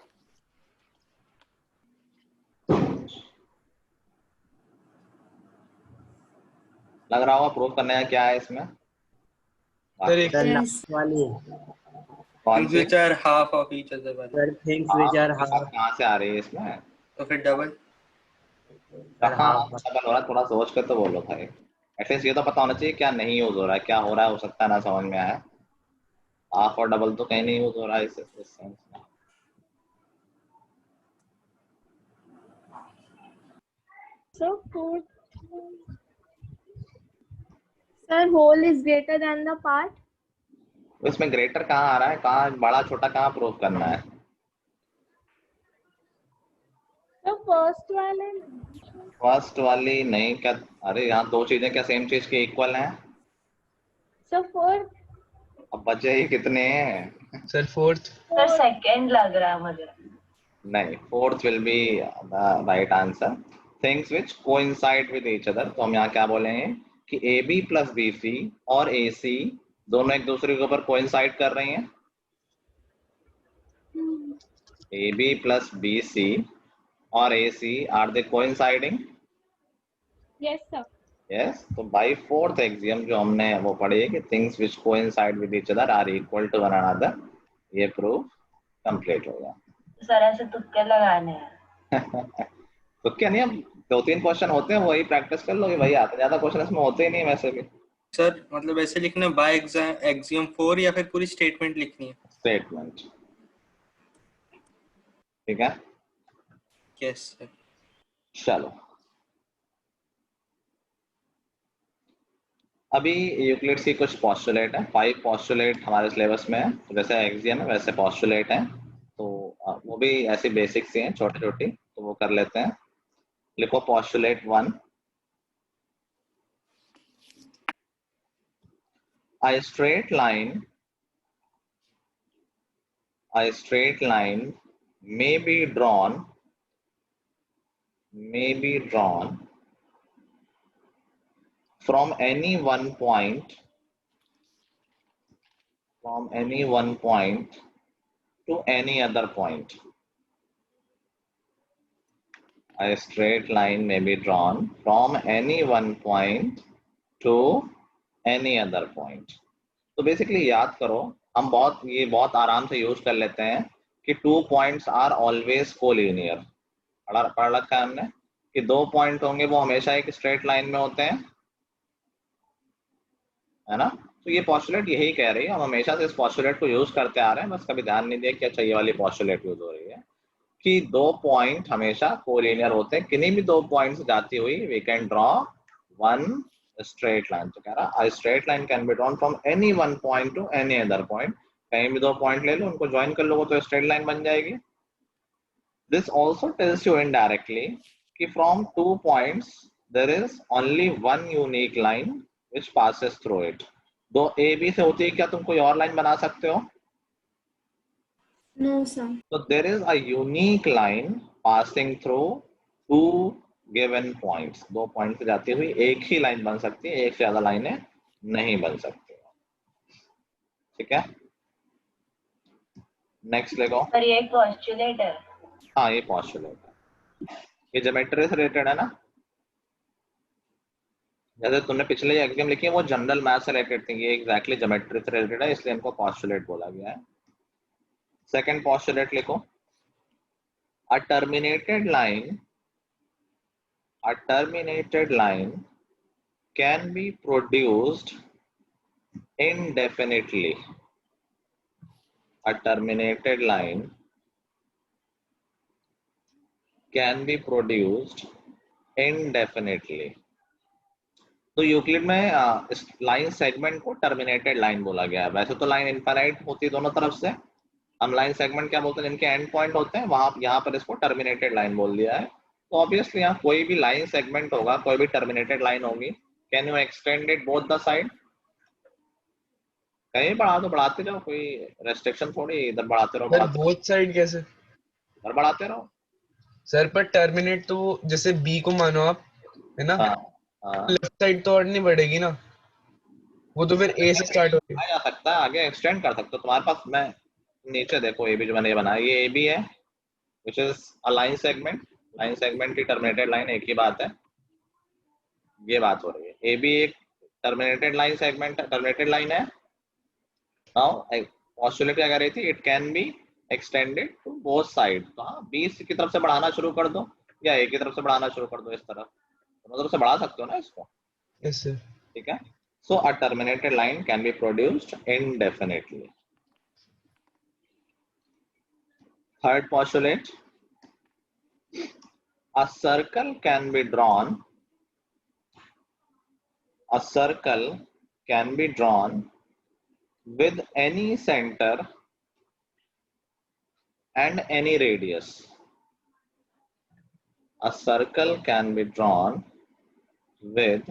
Speaker 1: लग रहा होगा प्रूव करने का क्या है इसमें?
Speaker 7: सर एक
Speaker 5: Yes.
Speaker 1: कौन
Speaker 2: Things
Speaker 1: C?
Speaker 2: which are half of each other वाली।
Speaker 8: Sir, things which are half.
Speaker 1: कहाँ से आ रही है इसमें?
Speaker 2: तो फिर डबल।
Speaker 1: कहाँ डबल हो रहा है? थोड़ा सोच कर तो बोलो भाई। एटलीस्ट ये तो पता होना चाहिए क्या नहीं यूज हो रहा है, क्या हो रहा है हो सकता है ना समझ में आया। हाफ और डबल तो कहीं नहीं यूज हो रहा है इस सेंस में।
Speaker 6: So 4. Sir, whole is greater than the part.
Speaker 1: तो इसमें ग्रेटर कहाँ आ रहा है? कहाँ बड़ा छोटा कहाँ प्रूव करना है?
Speaker 6: The first वाले।
Speaker 1: फर्स्ट वाली नहीं क्या? अरे यहाँ दो चीजें क्या सेम चीज के इक्वल हैं?
Speaker 6: So 4.
Speaker 1: अब बचे ही कितने हैं?
Speaker 7: Sir fourth.
Speaker 3: सर सेकंड लग रहा है मुझे।
Speaker 1: नहीं, fourth will be the right answer. Things which coincide with each other, तो हम यहाँ क्या बोलेंगे कि A B plus B C और ए सी दोनों एक दूसरे के ऊपर कोइंसाइड कर रही हैं। A B plus B C और A C are they coinciding?
Speaker 6: Yes sir.
Speaker 1: Yes, तो बाय फोर्थ एक्सियम जो हमने वो पढ़ी है कि things which coincide with each other are equal to one another, ये प्रूफ कंप्लीट हो गया।
Speaker 3: सर ऐसे तुक्के लगाने हैं।
Speaker 1: तो क्या नहीं, अब दो तीन क्वेश्चन होते हैं वही प्रैक्टिस कर लोगे, वही आते, ज्यादा क्वेश्चन इसमें होते ही नहीं वैसे भी।
Speaker 2: सर मतलब ऐसे लिखना बाय एक्सियम 4 या फिर पूरी स्टेटमेंट लिखनी है?
Speaker 1: स्टेटमेंट। ठीक है,
Speaker 2: यस सर।
Speaker 1: चलो अभी यूक्लिड्स की कुछ पॉस्टुलेट है, 5 पॉस्टुलेट हमारे सिलेबस में है, तो जैसे एक्सियम है वैसे पॉस्टुलेट है, तो वो भी ऐसी बेसिक सी हैं छोटी छोटी, तो वो कर लेते हैं। लिखो postulate 1, a straight line may be drawn from any one point to any other point. A straight line may be drawn from any one point to any other point. तो बेसिकली याद करो, हम बहुत आराम से यूज कर लेते हैं कि 2 पॉइंट्स आर ऑलवेज कोलिनियर। पढ़ रखा है हमने कि 2 पॉइंट होंगे वो हमेशा एक स्ट्रेट लाइन में होते हैं, है ना। तो ये पॉस्टुलेट यही कह रही है, हम हमेशा से इस पॉस्टुलेट को यूज करते आ रहे हैं, बस कभी ध्यान नहीं दिया कि अच्छा ये वाली पॉस्टुलेट यूज हो रही है कि 2 पॉइंट हमेशा कोलिनियर होते हैं, किन्हीं भी 2 पॉइंट्स जाती हुई we can draw one straight line. तो कह रहा straight line can be drawn from any one point to any other point, कहीं भी 2 पॉइंट ले लो, उनको ज्वाइन कर लो तो स्ट्रेट लाइन बन जाएगी। This also tells you indirectly कि from 2 points there is only one unique line which passes through it. 2 A B से होती है, क्या तुम कोई और लाइन बना सकते हो?
Speaker 5: No, sir.
Speaker 1: So there is a unique line passing through 2 given points. 2 point से जाती हुई एक ही लाइन बन सकती है, एक से ज्यादा लाइनें नहीं बन सकती। ठीक है, नेक्स्ट देखो।
Speaker 3: पर ये एक पोस्टुलेट है।
Speaker 1: हाँ ये पॉस्टुलेट है, ये ज्योमेट्री से रिलेटेड है ना। जैसे तुमने पिछले एग्जाम लिखी है वो जनरल मैथ से रिलेटेड थी, ये एग्जैक्टली ज्योमेट्री से रिलेटेड है, इसलिए इनको पॉस्टुलेट बोला गया है। सेकंड पॉस्टुलेट लिखो, a terminated line can be produced indefinitely. A terminated line can be produced indefinitely. तो यूक्लिड में इस लाइन सेगमेंट को टर्मिनेटेड लाइन बोला गया है। वैसे तो लाइन इनफाइनाइट होती है दोनों तरफ से, हम लाइन सेगमेंट क्या बोलते हैं, जिनके एंड पॉइंट होते हैं, वहां यहाँ पर इसको टर्मिनेटेड लाइन बोल दिया है। तो ऑब्वियसली यहाँ कोई भी लाइन सेगमेंट होगा, कोई भी टर्मिनेटेड लाइन होगी, can you extend it both the side? कहीं बढ़ा तो बढ़ाते जाओ, कोई रेस्ट्रिक्शन थोड़ी, इधर बढ़ाते रहो
Speaker 8: सर बोथ साइड कैसे?
Speaker 1: इधर बढ़ाते रहो
Speaker 8: सर पर टर्मिनेट तो जैसे बी को मानो आप, है ना,
Speaker 1: हाँ
Speaker 8: लेफ्ट साइड तो और नहीं बढ़ेगी ना, वो तो फिर ए से स्टार्ट होगी।
Speaker 1: आ जा सकता है, आगे एक्सटेंड कर सकते हो तुम्हारे पास। मैं नीचे देखो ए बी जो मैंने ये बनाया, ये ए बी है which is a line segment, line segment की टर्मिनेटेड लाइन एक ही बात है, ये बात हो रही है। ए बी एक terminated line segment, terminated line है। नाउ पॉस्टुलेट क्या कह रही थी, it can be extended to both side. तो हाँ, बी की तरफ से बढ़ाना शुरू कर दो या ए की तरफ से बढ़ाना शुरू कर दो, इस तरफ दोनों तरफ से बढ़ा सकते हो ना इसको।
Speaker 8: Yes sir.
Speaker 1: ठीक है, so a terminated line can be produced indefinitely. Third postulate, a circle can be drawn with any center and any radius. A circle can be drawn with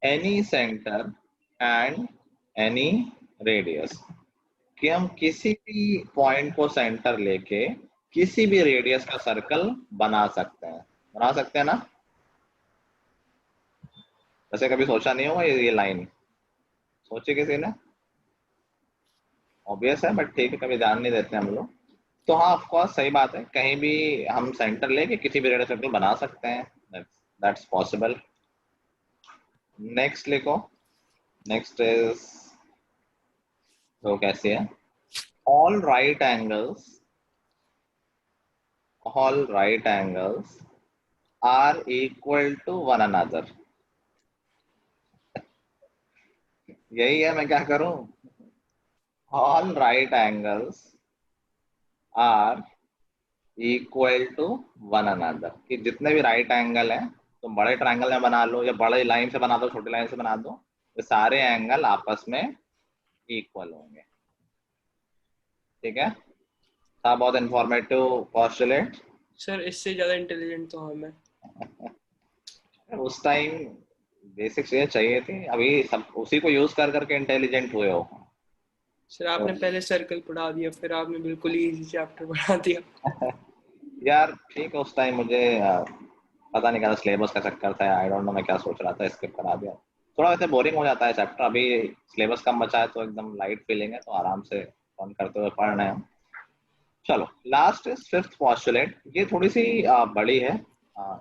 Speaker 1: any center and any radius. कि हम किसी भी point को centre लेके किसी भी radius का circle बना सकते हैं ना। वैसे कभी सोचा नहीं होगा ये लाइन, सोची किसी ने? ऑब्वियस है बट ठीक है, कभी ध्यान नहीं देते हम लोग। तो हाँ ऑफ कोर्स सही बात है, कहीं भी हम सेंटर लेके किसी भी रेडियस सर्कल बना सकते हैं, दैट्स पॉसिबल। नेक्स्ट लिखो, नेक्स्ट इज तो कैसी है, all right angles are equal to one another. यही है, मैं क्या करूं? All right angles are equal to one another, कि जितने भी राइट एंगल है तो बड़े ट्रायंगल में बना लो या बड़े लाइन से बना दो, छोटी लाइन से बना दो, ये सारे एंगल आपस में इक्वल होंगे। ठीक है, था बहुत इंफॉर्मेटिव पोस्टुलेट।
Speaker 7: सर इससे ज्यादा इंटेलिजेंट तो हम हैं।
Speaker 1: उस टाइम बेसिक चीजें चाहिए थी, अभी सब उसी को यूज कर करके इंटेलिजेंट हुए हो।
Speaker 7: सर आपने पहले सर्कल पढ़ा दिया, फिर आपने बिल्कुल ही इजी चैप्टर पढ़ा दिया।
Speaker 1: यार ठीक है, उस टाइम मुझे पता नहीं क्या सिलेबस का चक्कर था, आई डोंट नो मैं क्या सोच रहा था, स्किप करा दिया। थोड़ा वैसे बोरिंग हो जाता है चैप्टर, अभी सिलेबस कम बचा है तो एकदम लाइट फीलिंग है, तो आराम से फन करते हुए पढ़ रहे हैं। चलो लास्ट इज फिफ्थ पोस्टुलेट। ये थोड़ी सी बड़ी है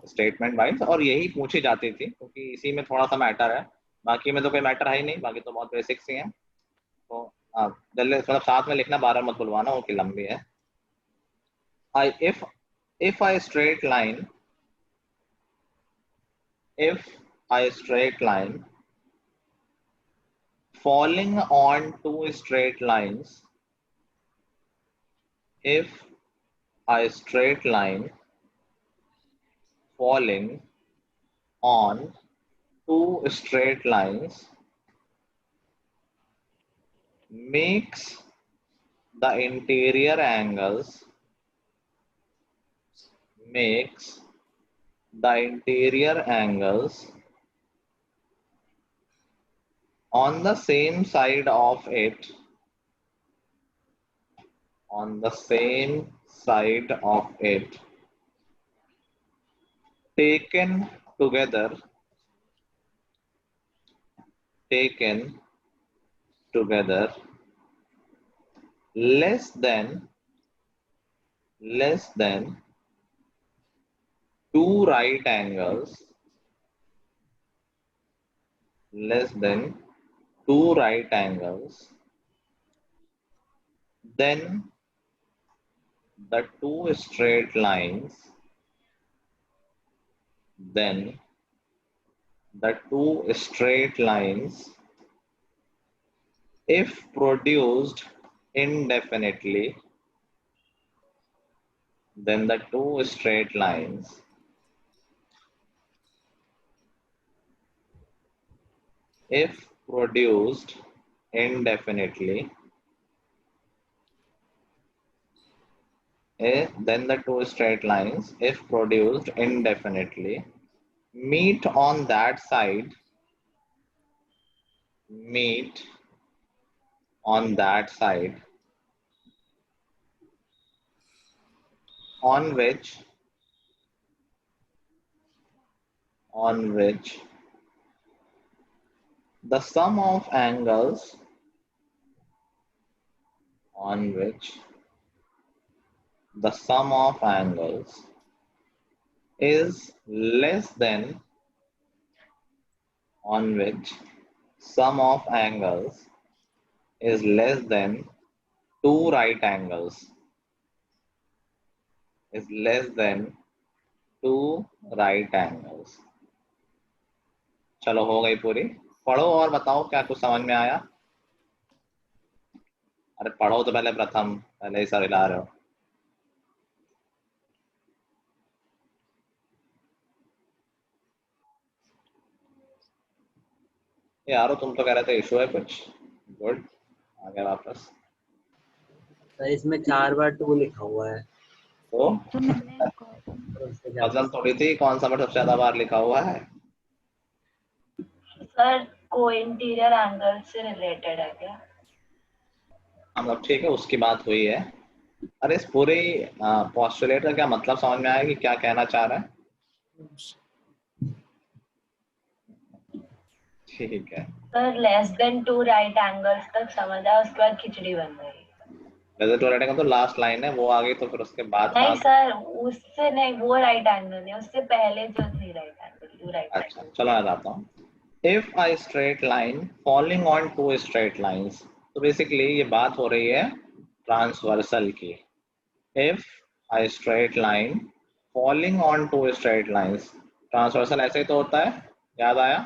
Speaker 1: स्टेटमेंट वाइज, और यही पूछी जाती थी क्योंकि इसी में थोड़ा सा मैटर है, बाकी में तो कोई मैटर है ही नहीं, बाकी तो बहुत बेसिक्स ही हैं। तो जल्दी थोड़ा साथ में लिखना, 12 मत बुलवाना वो कि लंबी है। if I straight line falling on two straight lines, if a straight line falling on two straight lines makes the interior angles on the same side of it taken together less than two right angles, then the two straight lines if produced indefinitely, then the two straight lines if produced indefinitely, then the two straight lines if produced indefinitely meet on that side on which the sum of angles is less than two right angles, चलो हो गई पूरी। पढ़ो और बताओ क्या कुछ समझ में आया। अरे पढ़ो तो पहले, प्रथम पहले ही सर हिला रहे हो। यारो तुम तो कह रहे थे इशू है कुछ। गुड, आ गया वापस।
Speaker 9: सर इसमें 4 बार 2 लिखा हुआ है।
Speaker 1: तो मतलब थोड़ी थी कौन सा सबसे ज्यादा बार लिखा हुआ है।
Speaker 3: सर को इंटीरियर एंगल से रिलेटेड है क्या?
Speaker 1: मतलब ठीक है, उसकी बात हुई है। अरे इस पूरे पोस्टुलेट का क्या मतलब समझ में आया कि क्या कहना चाह रहा है? ठीक है
Speaker 3: sir less than two right angles तक समझ आया, उसके बाद खिचड़ी बन गई।
Speaker 1: वैसे टू राइट एंगल तो लास्ट लाइन है, वो आ गई तो फिर उसके बाद
Speaker 3: नहीं सर, उससे नहीं, वो राइट एंगल नहीं, उससे पहले जो थी राइट एंगल, टू राइट।
Speaker 1: अच्छा चलो मैं बताता हूँ। If a straight line falling on two straight lines, तो बेसिकली ये बात हो रही है ट्रांसवर्सल की। If a straight line falling on two straight lines, transversal ऐसे ही तो होता है, याद आया?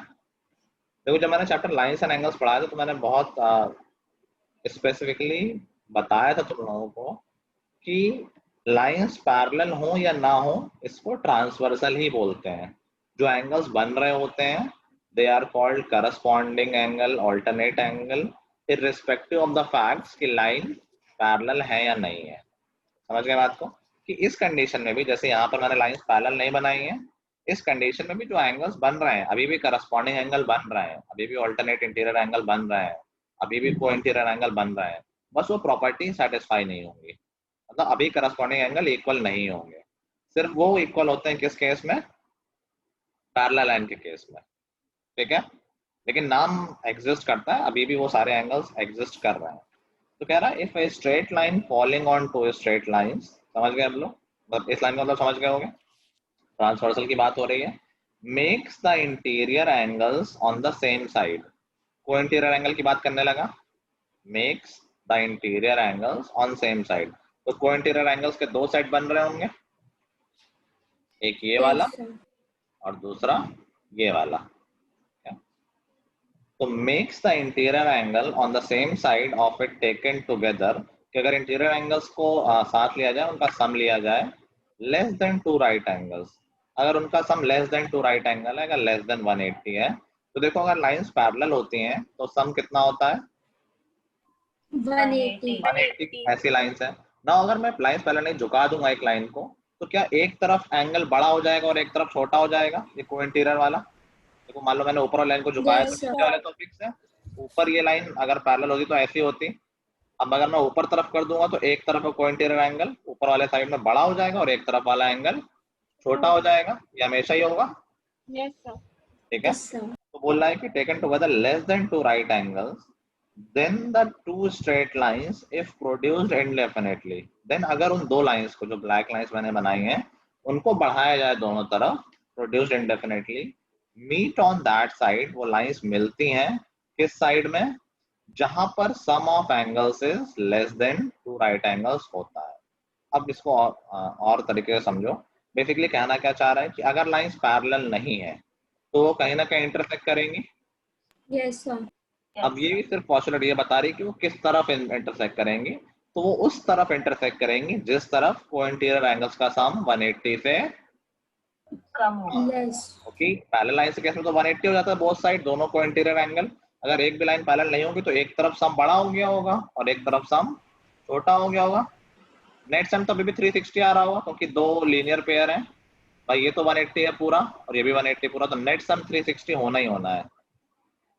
Speaker 1: देखो जब मैंने चैप्टर लाइंस एंड एंगल्स पढ़ाया था तो मैंने बहुत स्पेसिफिकली बताया था तुम लोगों को कि लाइंस पैरेलल हो या ना हो इसको ट्रांसवर्सल ही बोलते हैं। जो एंगल्स बन रहे होते हैं they are called corresponding angle, alternate angle, irrespective of the facts कि लाइन पैरेलल है या नहीं है। समझ गए बात को? कि इस कंडीशन में भी, जैसे यहाँ पर मैंने लाइंस पैरेलल नहीं बनाई है, इस कंडीशन में भी जो एंगल्स बन रहे हैं अभी भी करस्पॉन्डिंग एंगल बन रहे हैं, अभी भी ऑल्टरनेट इंटीरियर एंगल बन रहे हैं, अभी भी को इंटीरियर एंगल बन रहे हैं, बस वो प्रॉपर्टी सेटिस्फाई नहीं होंगी, मतलब अभी करस्पॉन्डिंग एंगल इक्वल नहीं होंगे। सिर्फ वो इक्वल होते हैं किस केस में? पैरेलल लाइन के केस में, ठीक है। लेकिन नाम एग्जिस्ट करता है, अभी भी वो सारे एंगल्स एग्जिस्ट कर रहे हैं। तो कह रहा है if a straight line falling on two straight lines, समझ गए हम लोग? मतलब इस लाइन का मतलब समझ गए होंगे, ट्रांसवर्सल की बात हो रही है। Makes the interior angles on the same side, को इंटीरियर एंगल की बात करने लगा, makes the interior angles on same side. तो को इंटीरियर एंगल्स के दो साइड बन रहे होंगे, एक ये वाला
Speaker 5: Yes, sir.
Speaker 1: और दूसरा ये वाला। तो makes the interior angle on the same side of it taken together, कि अगर इंटीरियर एंगल्स को साथ लिया जाए, उनका सम लिया जाए, less than two right angles, अगर उनका sum less than two right angle है, अगर लेस देन 180 है, तो देखो अगर लाइंस पैरेलल होती हैं तो सम कितना होता है?
Speaker 5: 180.
Speaker 1: 180 ऐसी लाइंस है ना। अगर मैं लाइंस पैरेलल नहीं झुका दूंगा एक लाइन को, तो क्या एक तरफ एंगल बड़ा हो जाएगा और एक तरफ छोटा हो जाएगा? ये को इंटीरियर वाला, देखो मान लो मैंने ऊपर वाली लाइन को झुकाया तो
Speaker 5: Yes, sir.
Speaker 1: नीचे वाले तो फिक्स है, ऊपर ये लाइन अगर पैरेलल होती तो ऐसी होती। अब अगर मैं ऊपर तरफ कर दूंगा तो एक तरफ का को इंटीरियर एंगल ऊपर वाले साइड में बड़ा हो जाएगा और एक तरफ वाला एंगल छोटा हो जाएगा, ये हमेशा ही होगा,
Speaker 6: Yes, sir.
Speaker 1: ठीक है।
Speaker 5: Yes, sir.
Speaker 1: तो बोल रहा है कि taken together less than two right angles, then the two straight lines if produced indefinitely, then अगर उन दो लाइंस को, जो ब्लैक लाइंस मैंने बनाई हैं, उनको बढ़ाया जाए दोनों तरफ, produced indefinitely, meet on that side, वो लाइंस मिलती हैं किस साइड में? जहां पर sum of angles is less than two right angles होता है। अब इसको और तरीके से समझो। बेसिकली कहना क्या चाह रहा है कि अगर लाइंस पैरेलल नहीं है तो वो कहीं ना कहीं इंटरसेक्ट करेंगी।
Speaker 5: Yes, sir.
Speaker 1: अब ये भी सिर्फ पॉसिबिलिटी ये बता रही कि वो किस तरफ इंटरसेक्ट करेंगी, तो वो उस तरफ इंटरसेक्ट करेंगी जिस तरफ को इंटीरियर एंगल्स का सम 180 से
Speaker 3: कम हो।
Speaker 5: Yes.
Speaker 1: ओके। पैरेलल लाइन से केस में तो 180 हो जाता है बोथ साइड, दोनों को इंटीरियर एंगल। अगर एक भी लाइन पैरेलल नहीं होगी तो एक तरफ सम बड़ा हो गया होगा और एक तरफ सम छोटा हो गया होगा। नेट सम तो अभी भी 360 आ रहा होगा क्योंकि दो लीनियर पेयर हैं भाई, ये तो 180 है पूरा और ये भी 180 पूरा, तो नेट सम 360 होना ही होना है।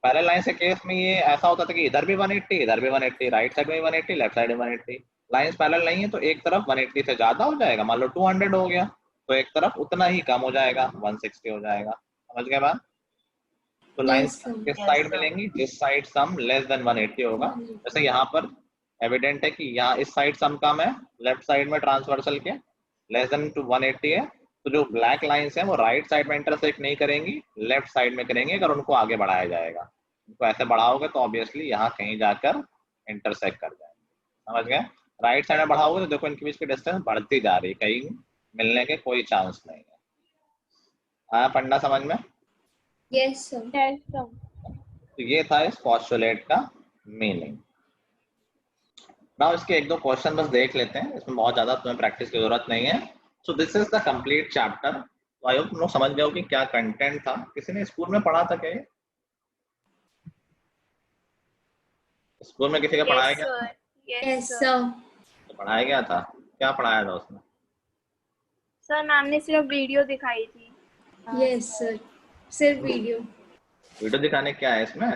Speaker 1: पैरेलल लाइन से केस में ये ऐसा होता था कि इधर भी 180, इधर भी 180, राइट साइड में भी 180, लेफ्ट साइड में 180। लाइंस पैरेलल नहीं है तो एक तरफ 180 से ज्यादा हो जाएगा, मान लो 200 हो गया तो एक तरफ उतना ही कम हो जाएगा, 160 हो जाएगा। समझ गए बात? तो लाइंस
Speaker 5: Yes, sir.
Speaker 1: किस
Speaker 3: Yes,
Speaker 1: साइड
Speaker 3: sir.
Speaker 1: मिलेंगी? जिस साइड सम लेस देन 180 होगा। जैसे यहाँ पर एविडेंट है कि यहाँ इस साइड सम कम है, लेफ्ट साइड में ट्रांसवर्सल के लेस देन टू 180 है, तो जो ब्लैक लाइंस हैं वो राइट साइड में इंटरसेक्ट नहीं करेंगी, लेफ्ट साइड में करेंगे अगर उनको आगे बढ़ाया जाएगा। उनको ऐसे बढ़ाओगे तो ऑब्वियसली यहाँ कहीं जाकर इंटरसेक्ट कर जाएंगे। समझ गए? राइट साइड में बढ़ाओगे तो देखो इनके बीच की डिस्टेंस बढ़ती जा रही है, कहीं मिलने के कोई चांस नहीं है। आया फंडा समझ में?
Speaker 5: Yes, sir.
Speaker 6: Yes, sir.
Speaker 1: तो ये था इस पोस्टुलेट का मीनिंग। नाउ इसके एक दो क्वेश्चन बस देख लेते हैं, इसमें बहुत ज्यादा तुम्हें प्रैक्टिस की जरूरत नहीं है। So this is the complete chapter. तो आई होप तुम लोग समझ गए हो कि क्या कंटेंट था। किसी ने स्कूल में पढ़ा था क्या ये? स्कूल में किसी का पढ़ाया गया था?
Speaker 5: Yes, sir.
Speaker 1: तो पढ़ाया गया था, क्या पढ़ाया था उसमें?
Speaker 6: सर मैम ने सिर्फ वीडियो दिखाई थी।
Speaker 5: Yes, sir. सिर्फ वीडियो।
Speaker 1: वीडियो दिखाने क्या है इसमें?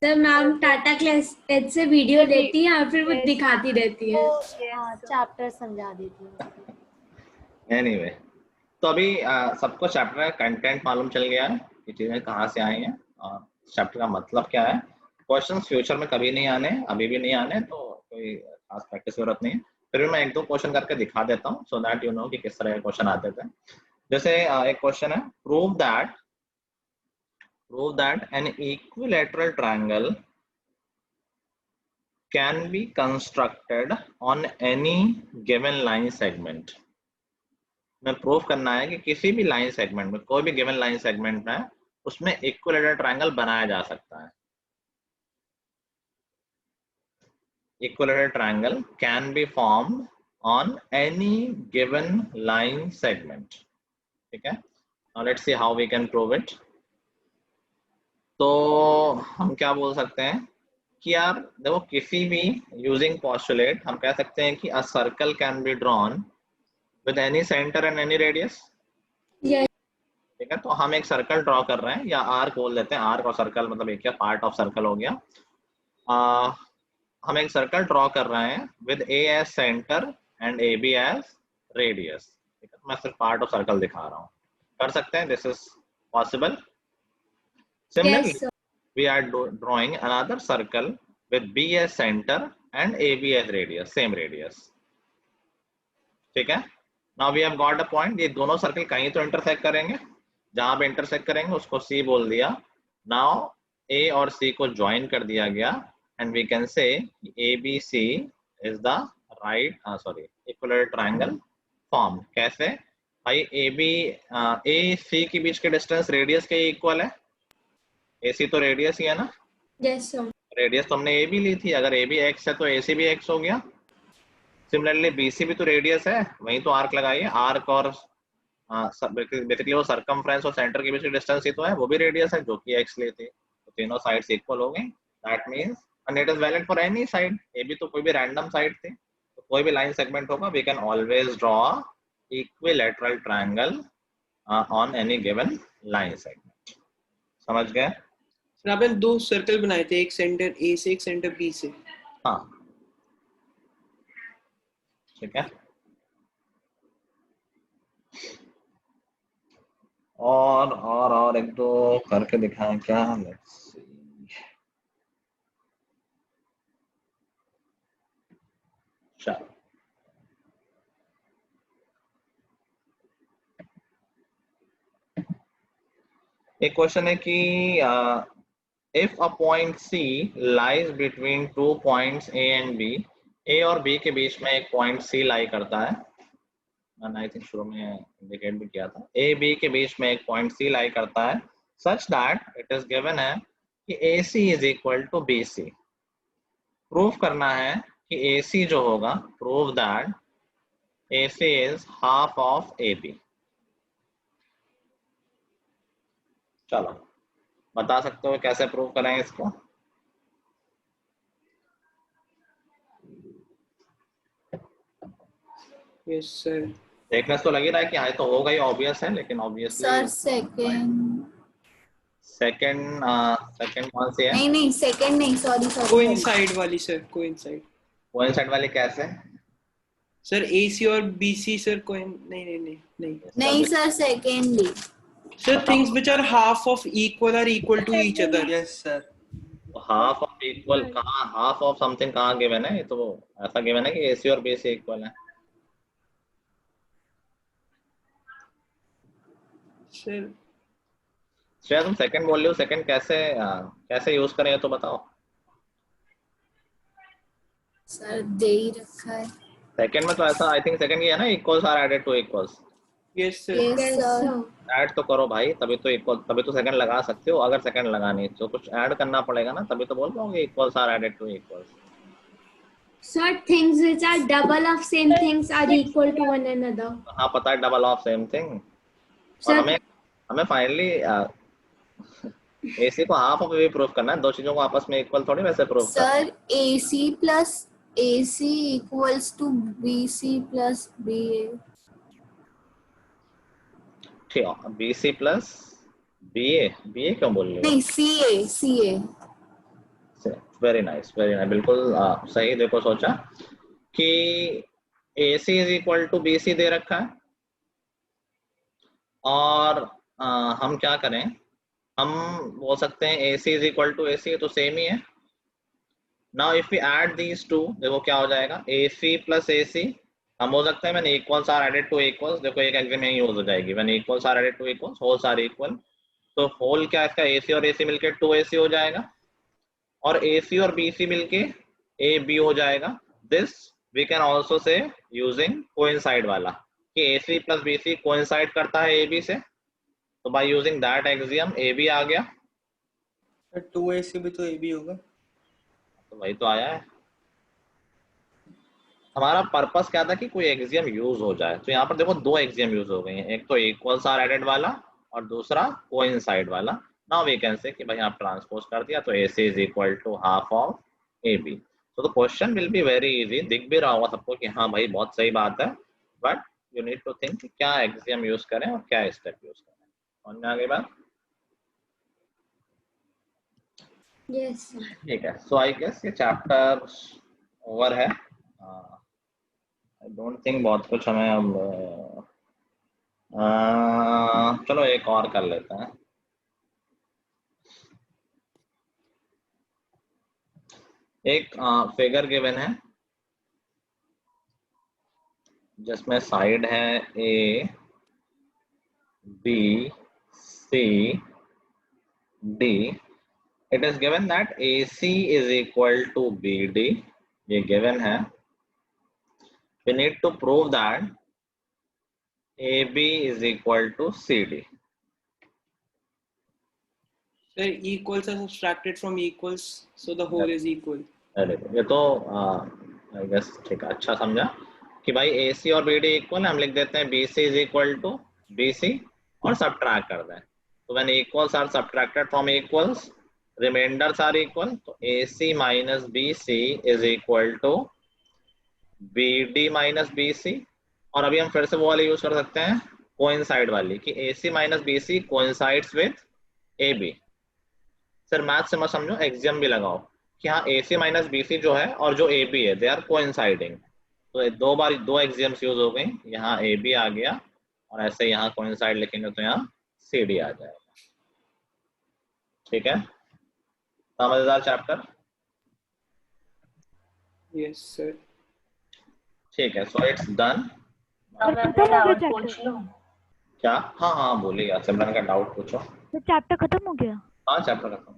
Speaker 5: Sir ma'am Tata class edge से वीडियो लेती है और फिर वो दिखाती रहती है।
Speaker 10: चैप्टर समझा देती है।
Speaker 1: एनीवे, तो अभी सबको चैप्टर का कंटेंट मालूम चल गया है कि चीजें कहाँ से आई हैं और चैप्टर का मतलब क्या है। क्वेश्चंस फ्यूचर में कभी नहीं आने, अभी भी नहीं आने, तो कोई खास प्रैक्टिस की जरूरत नहीं है। फिर भी मैं एक दो क्वेश्चन करके दिखा देता हूँ सो दैट यू नो कि किस तरह के क्वेश्चन आते थे। जैसे एक क्वेश्चन है, prove that an equilateral triangle can be constructed on any given line segment। मैं प्रूव करना है कि किसी भी लाइन सेगमेंट में, कोई भी गिवन लाइन सेगमेंट में, उसमें इक्विलैटरल ट्रायंगल बनाया जा सकता है। Equilateral triangle can be formed on any given line segment. ठीक है, now let's see how we can prove it. तो हम क्या बोल सकते हैं कि यार देखो किसी भी यूजिंग पोस्टुलेट हम कह सकते हैं कि a circle can be drawn with any centre and any radius. ठीक है, तो हम एक सर्कल ड्रॉ कर रहे हैं, या आर्क बोल देते हैं, आर्क और सर्कल मतलब एक क्या पार्ट ऑफ सर्कल हो गया। हम एक सर्कल ड्रॉ कर रहे हैं with A as centre and A B as radius. ठीक है, मैं सिर्फ पार्ट ऑफ सर्कल दिखा रहा हूँ, कर सकते हैं, this is possible. Similarly,
Speaker 5: Yes, sir.
Speaker 1: we are drawing another circle with B as center and AB as radius, same radius. ठीक है, now we have got a point. ये दोनों सर्कल कहीं तो इंटरसेक्ट करेंगे, जहां पे इंटरसेक्ट करेंगे उसको C बोल दिया। Now A और C को ज्वाइन कर दिया गया and we can say ABC is the equilateral triangle formed. कैसे भाई, AC के बीच के डिस्टेंस रेडियस के इक्वल है, AC तो रेडियस ही है ना।
Speaker 5: Yes, sir.
Speaker 1: रेडियस तो हमने AB ली थी, अगर AB x है तो AC भी x हो गया। सिमिलरली BC भी तो रेडियस है, वहीं तो आर्क लगाइए, आर्क और बेसिकली वो सरकमफ्रेंस और सेंटर के बीच की डिस्टेंस ही तो है, वो भी रेडियस है जो कि x ली थी, तो तीनों साइड्स इक्वल हो गई। That means and it is valid for any side. AB तो कोई भी रैंडम साइड थी, तो कोई भी लाइन सेगमेंट होगा, we can always draw equilateral triangle on any given line segment. समझ गए?
Speaker 7: सर आपने दो सर्कल बनाए थे, एक सेंटर ए से एक सेंटर बी से।
Speaker 1: हाँ, ठीक है, और एक दो करके दिखाएं क्या? Let's see. चलो, एक क्वेश्चन है कि if a point C lies between two points A and B, A और B के बीच में एक पॉइंट C लाई करता है, मैंने आई थिंक शुरू में इंडिकेट भी किया था, A B के बीच में एक पॉइंट C लाई करता है, such that it is given है कि AC is equal to BC। Prove करना है कि AC जो होगा, prove that AC is half of AB। चलो बता सकते हो कैसे प्रूव करें इसको?
Speaker 7: Yes sir.
Speaker 1: देखने से तो लग ही रहा है कि हाँ तो होगा ही, ऑब्वियस है, लेकिन ऑब्वियसली
Speaker 5: सर सेकंड
Speaker 1: कौन सी है?
Speaker 5: नहीं सेकंड नहीं, सॉरी
Speaker 7: कोइंसाइड वाली सर, कोइंसाइड
Speaker 1: वाली कैसे?
Speaker 7: सर AC और BC सर
Speaker 5: नहीं sir secondly
Speaker 7: sir things which are half of equal are equal to each other.
Speaker 2: Yes sir.
Speaker 1: Half of equal कहाँ, हाफ ऑफ समथिंग कहाँ given है? ये तो ऐसा गिवन है कि AC और BC इक्वल है।
Speaker 7: सर
Speaker 1: श्रेया तुम सेकंड बोल रहे हो, सेकंड कैसे यूज करें ये तो बताओ।
Speaker 5: सर दे ही रखा है
Speaker 1: सेकंड में तो ऐसा आई थिंक सेकंड ये है ना, equals are added to equals.
Speaker 7: Yes sir.
Speaker 1: Add तो करो भाई, तभी तो इक्वल, तभी तो सेकंड लगा सकते हो। अगर सेकंड लगानी तो कुछ ऐड करना पड़ेगा ना, तभी तो बोल पाओगे equals are added to equals.
Speaker 5: Sir, things which are double of same things are equal to one another.
Speaker 1: हाँ पता है, डबल ऑफ सेम थिंग। और हमें फाइनली AC को हाफ ऑफ भी प्रूव करना है, दो चीजों को आपस में इक्वल थोड़ी वैसे प्रूव करना है।
Speaker 5: Sir, AC plus AC equals to BC plus BA.
Speaker 1: ठीक है, BC plus BA क्यों बोल रहे हो?
Speaker 5: नहीं CA
Speaker 1: वेरी नाइस बिल्कुल सही। देखो सोचा कि AC is equal to BC दे रखा है, और हम क्या करें, हम बोल सकते हैं AC is equal to AC, तो सेम ही है। Now if we add these two, देखो क्या हो जाएगा, AC प्लस AC। हम बोल सकते हैं when equals are added to equals, देखो एक एग्जाम में यूज हो जाएगी, when equals are added to equals wholes are equal. तो होल क्या है इसका, AC और AC मिलके 2AC हो जाएगा, और AC और BC मिलके AB हो जाएगा। This we can also say using coincide वाला, कि AC प्लस BC कोइंसाइड करता है AB से, तो by using that axiom AB आ गया।
Speaker 2: 2AC भी तो AB होगा,
Speaker 1: तो वही तो आया है। हमारा पर्पस क्या था कि कोई एक्सियम यूज हो जाए। तो यहाँ पर देखो दो एक्सियम यूज हो गई हैं, एक तो इक्वल्स आर एडेड वाला और दूसरा कोइंसाइड वाला। नाउ वी कैन से कि भाई आप ट्रांसपोज कर दिया तो AC is equal to half of AB। तो the question will be very easy, दिख भी रहा होगा सबको कि हाँ भाई बहुत सही बात है, but you need to think कि क्या एक्सियम यूज करें और क्या स्टेप यूज करें। समझ में आ गई बात?
Speaker 5: Yes, sir.
Speaker 1: ठीक है, सो आई गेस ये चैप्टर ओवर है। आई डोंट थिंक बहुत कुछ हमें अब चलो एक और कर लेते हैं। एक फिगर गिवन है जिसमें साइड है A, B, C, D। It is given that AC is equal to BD, ये given है। We need to prove that AB is equal to CD।
Speaker 7: Sir, equals are subtracted from equals, so the whole is equal.
Speaker 1: ये तो I guess ठीक है, अच्छा समझा कि भाई AC और BD इक्वल है, हम लिख देते हैं BC is equal to BC और सब्ट्रैक्ट कर दें। तो when equals are subtracted from equals, remainders are equal, तो AC minus BC is equal to BD minus BC। और अभी हम फिर से वो वाली यूज कर सकते हैं कोइंसाइड वाली कि AC minus BC coincides with AB। Sir math से मत समझो, एक्सियम भी लगाओ कि हाँ AC minus BC जो है और जो AB है दे आर कोइंसाइडिंग। तो दो बार दो एक्सियम्स यूज हो गई, यहाँ AB आ गया और ऐसे यहाँ कोइंसाइड लिखेंगे तो यहाँ CD आ जाएगा। ठीक है, समझदार चैप्टर।
Speaker 7: Yes, sir.
Speaker 1: ठीक है, सो इट्स डन।
Speaker 3: मैं अपना डाउट पूछ लूं?
Speaker 1: क्या? हाँ हाँ बोलिए, सिमरन का डाउट पूछो।
Speaker 10: तो चैप्टर खत्म हो गया?
Speaker 1: हाँ चैप्टर खत्म।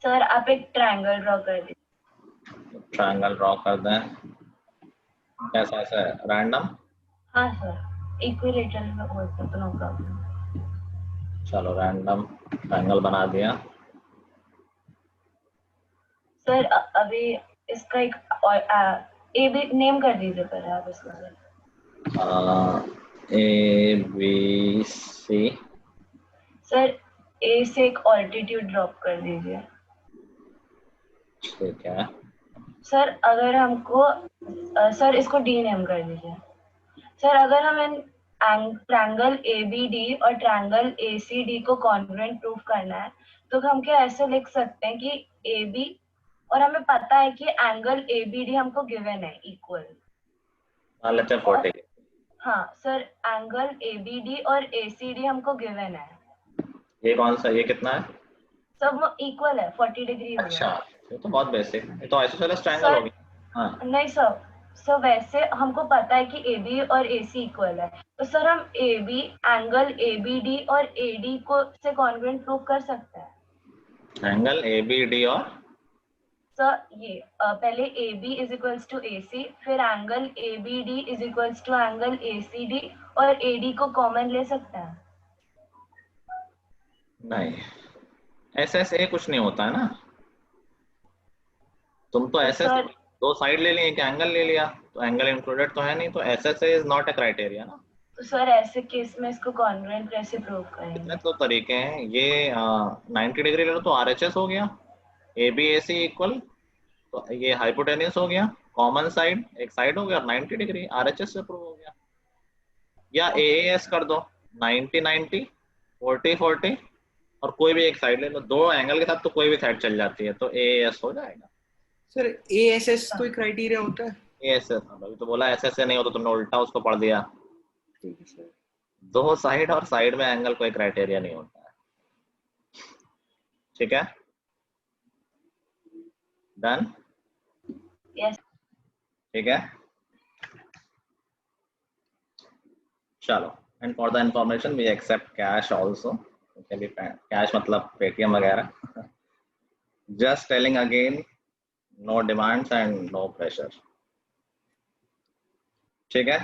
Speaker 3: सर आप एक ट्रायंगल ड्रॉ कर दीजिए।
Speaker 1: ट्रायंगल ड्रॉ कर दें कैसा? ऐसा रैंडम?
Speaker 3: हाँ सर, इक्विलेटरल में बोलते तो नो प्रॉब्लम।
Speaker 1: चलो रैंडम ट्रायंगल बना दिया।
Speaker 3: सर अभी इसका एक ए बी नेम कर दीजिए पहले आप इसका।
Speaker 1: ABC।
Speaker 3: सर ए से एक ऑल्टीट्यूड ड्रॉप कर दीजिए।
Speaker 1: ठीक है
Speaker 3: सर अगर हमको सर इसको डी नेम कर दीजिए। सर अगर हम इन ट्रायंगल ABD और ट्रायंगल ACD को कॉन्ग्रुएंट प्रूफ करना है तो हम क्या ऐसे लिख सकते हैं कि AB और हमें पता है कि एंगल ABD हमको गिवन है इक्वल।
Speaker 1: Let's say 40।
Speaker 3: हाँ सर, एंगल ABD और ACD हमको गिवन है।
Speaker 1: ये कौन सा, ये कितना है?
Speaker 3: सब इक्वल है, 40 डिग्री।
Speaker 1: अच्छा, ये तो बहुत बेसिक, ये तो आइसोसेलेस ट्रायंगल होगी। हाँ
Speaker 3: नहीं सर वैसे हमको पता है कि AB और AC इक्वल है, तो सर हम AB एंगल ABD और AD को से कॉन्ग्रुएंट प्रूफ कर सकते हैं।
Speaker 1: एंगल ABD और
Speaker 3: सर ये पहले AB is equals to AC, फिर angle ABD is equals to angle ACD और AD को कॉमन ले सकते हैं।
Speaker 1: नहीं, SSA कुछ नहीं होता है ना, तुम तो SSA दो साइड ले लिए, क्या एंगल ले लिया, तो एंगल इंक्लूडेड तो है नहीं, तो SSA is not a criteria ना।
Speaker 3: तो सर ऐसे केस में इसको कॉन्ग्रुएंट कैसे प्रूव करेंगे?
Speaker 1: इतने तो तरीके हैं, ये 90 डिग्री ले लो तो RHS हो गया, ABAC इक्वल, तो ये हाइपोटेन्यूस हो गया, कॉमन साइड एक साइड हो गया और 90 डिग्री RHS से प्रूव हो गया। या AAS कर दो, 90 90 40 40 और कोई भी एक साइड ले लो, दो एंगल के साथ तो कोई भी साइड चल जाती है, तो AAS हो जाएगा।
Speaker 7: सर ASS कोई क्राइटेरिया होता है?
Speaker 1: ASS अभी तो बोला SSA नहीं हो, तो तुमने उल्टा उसको पढ़ दिया।
Speaker 7: ठीक है सर।
Speaker 1: दो साइड और साइड में एंगल कोई क्राइटेरिया नहीं होता है। ठीक है, डन?
Speaker 3: यस।
Speaker 1: ठीक है, चलो, and for the information we accept cash also, cash मतलब पेटीएम वगैरह। Just telling again, no demands and no pressure. ठीक है,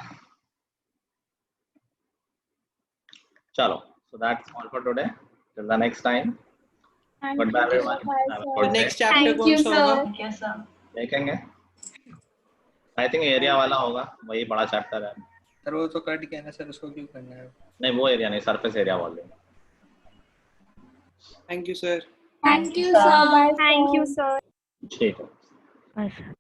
Speaker 1: चलो, so that's all for today, till the next time, goodbye everyone.
Speaker 7: Next chapter कौन सा होगा?
Speaker 3: Thank you sir.
Speaker 1: देखेंगे। I think area वाला होगा, वही बड़ा चैप्टर है।
Speaker 2: सर वो तो कट गया ना सर, उसको क्यों करना है?
Speaker 1: नहीं वो एरिया नहीं, surface area volume.
Speaker 7: Thank you sir.
Speaker 5: Thank you sir.
Speaker 6: Thank you sir.
Speaker 1: ठीक है।
Speaker 10: अच्छा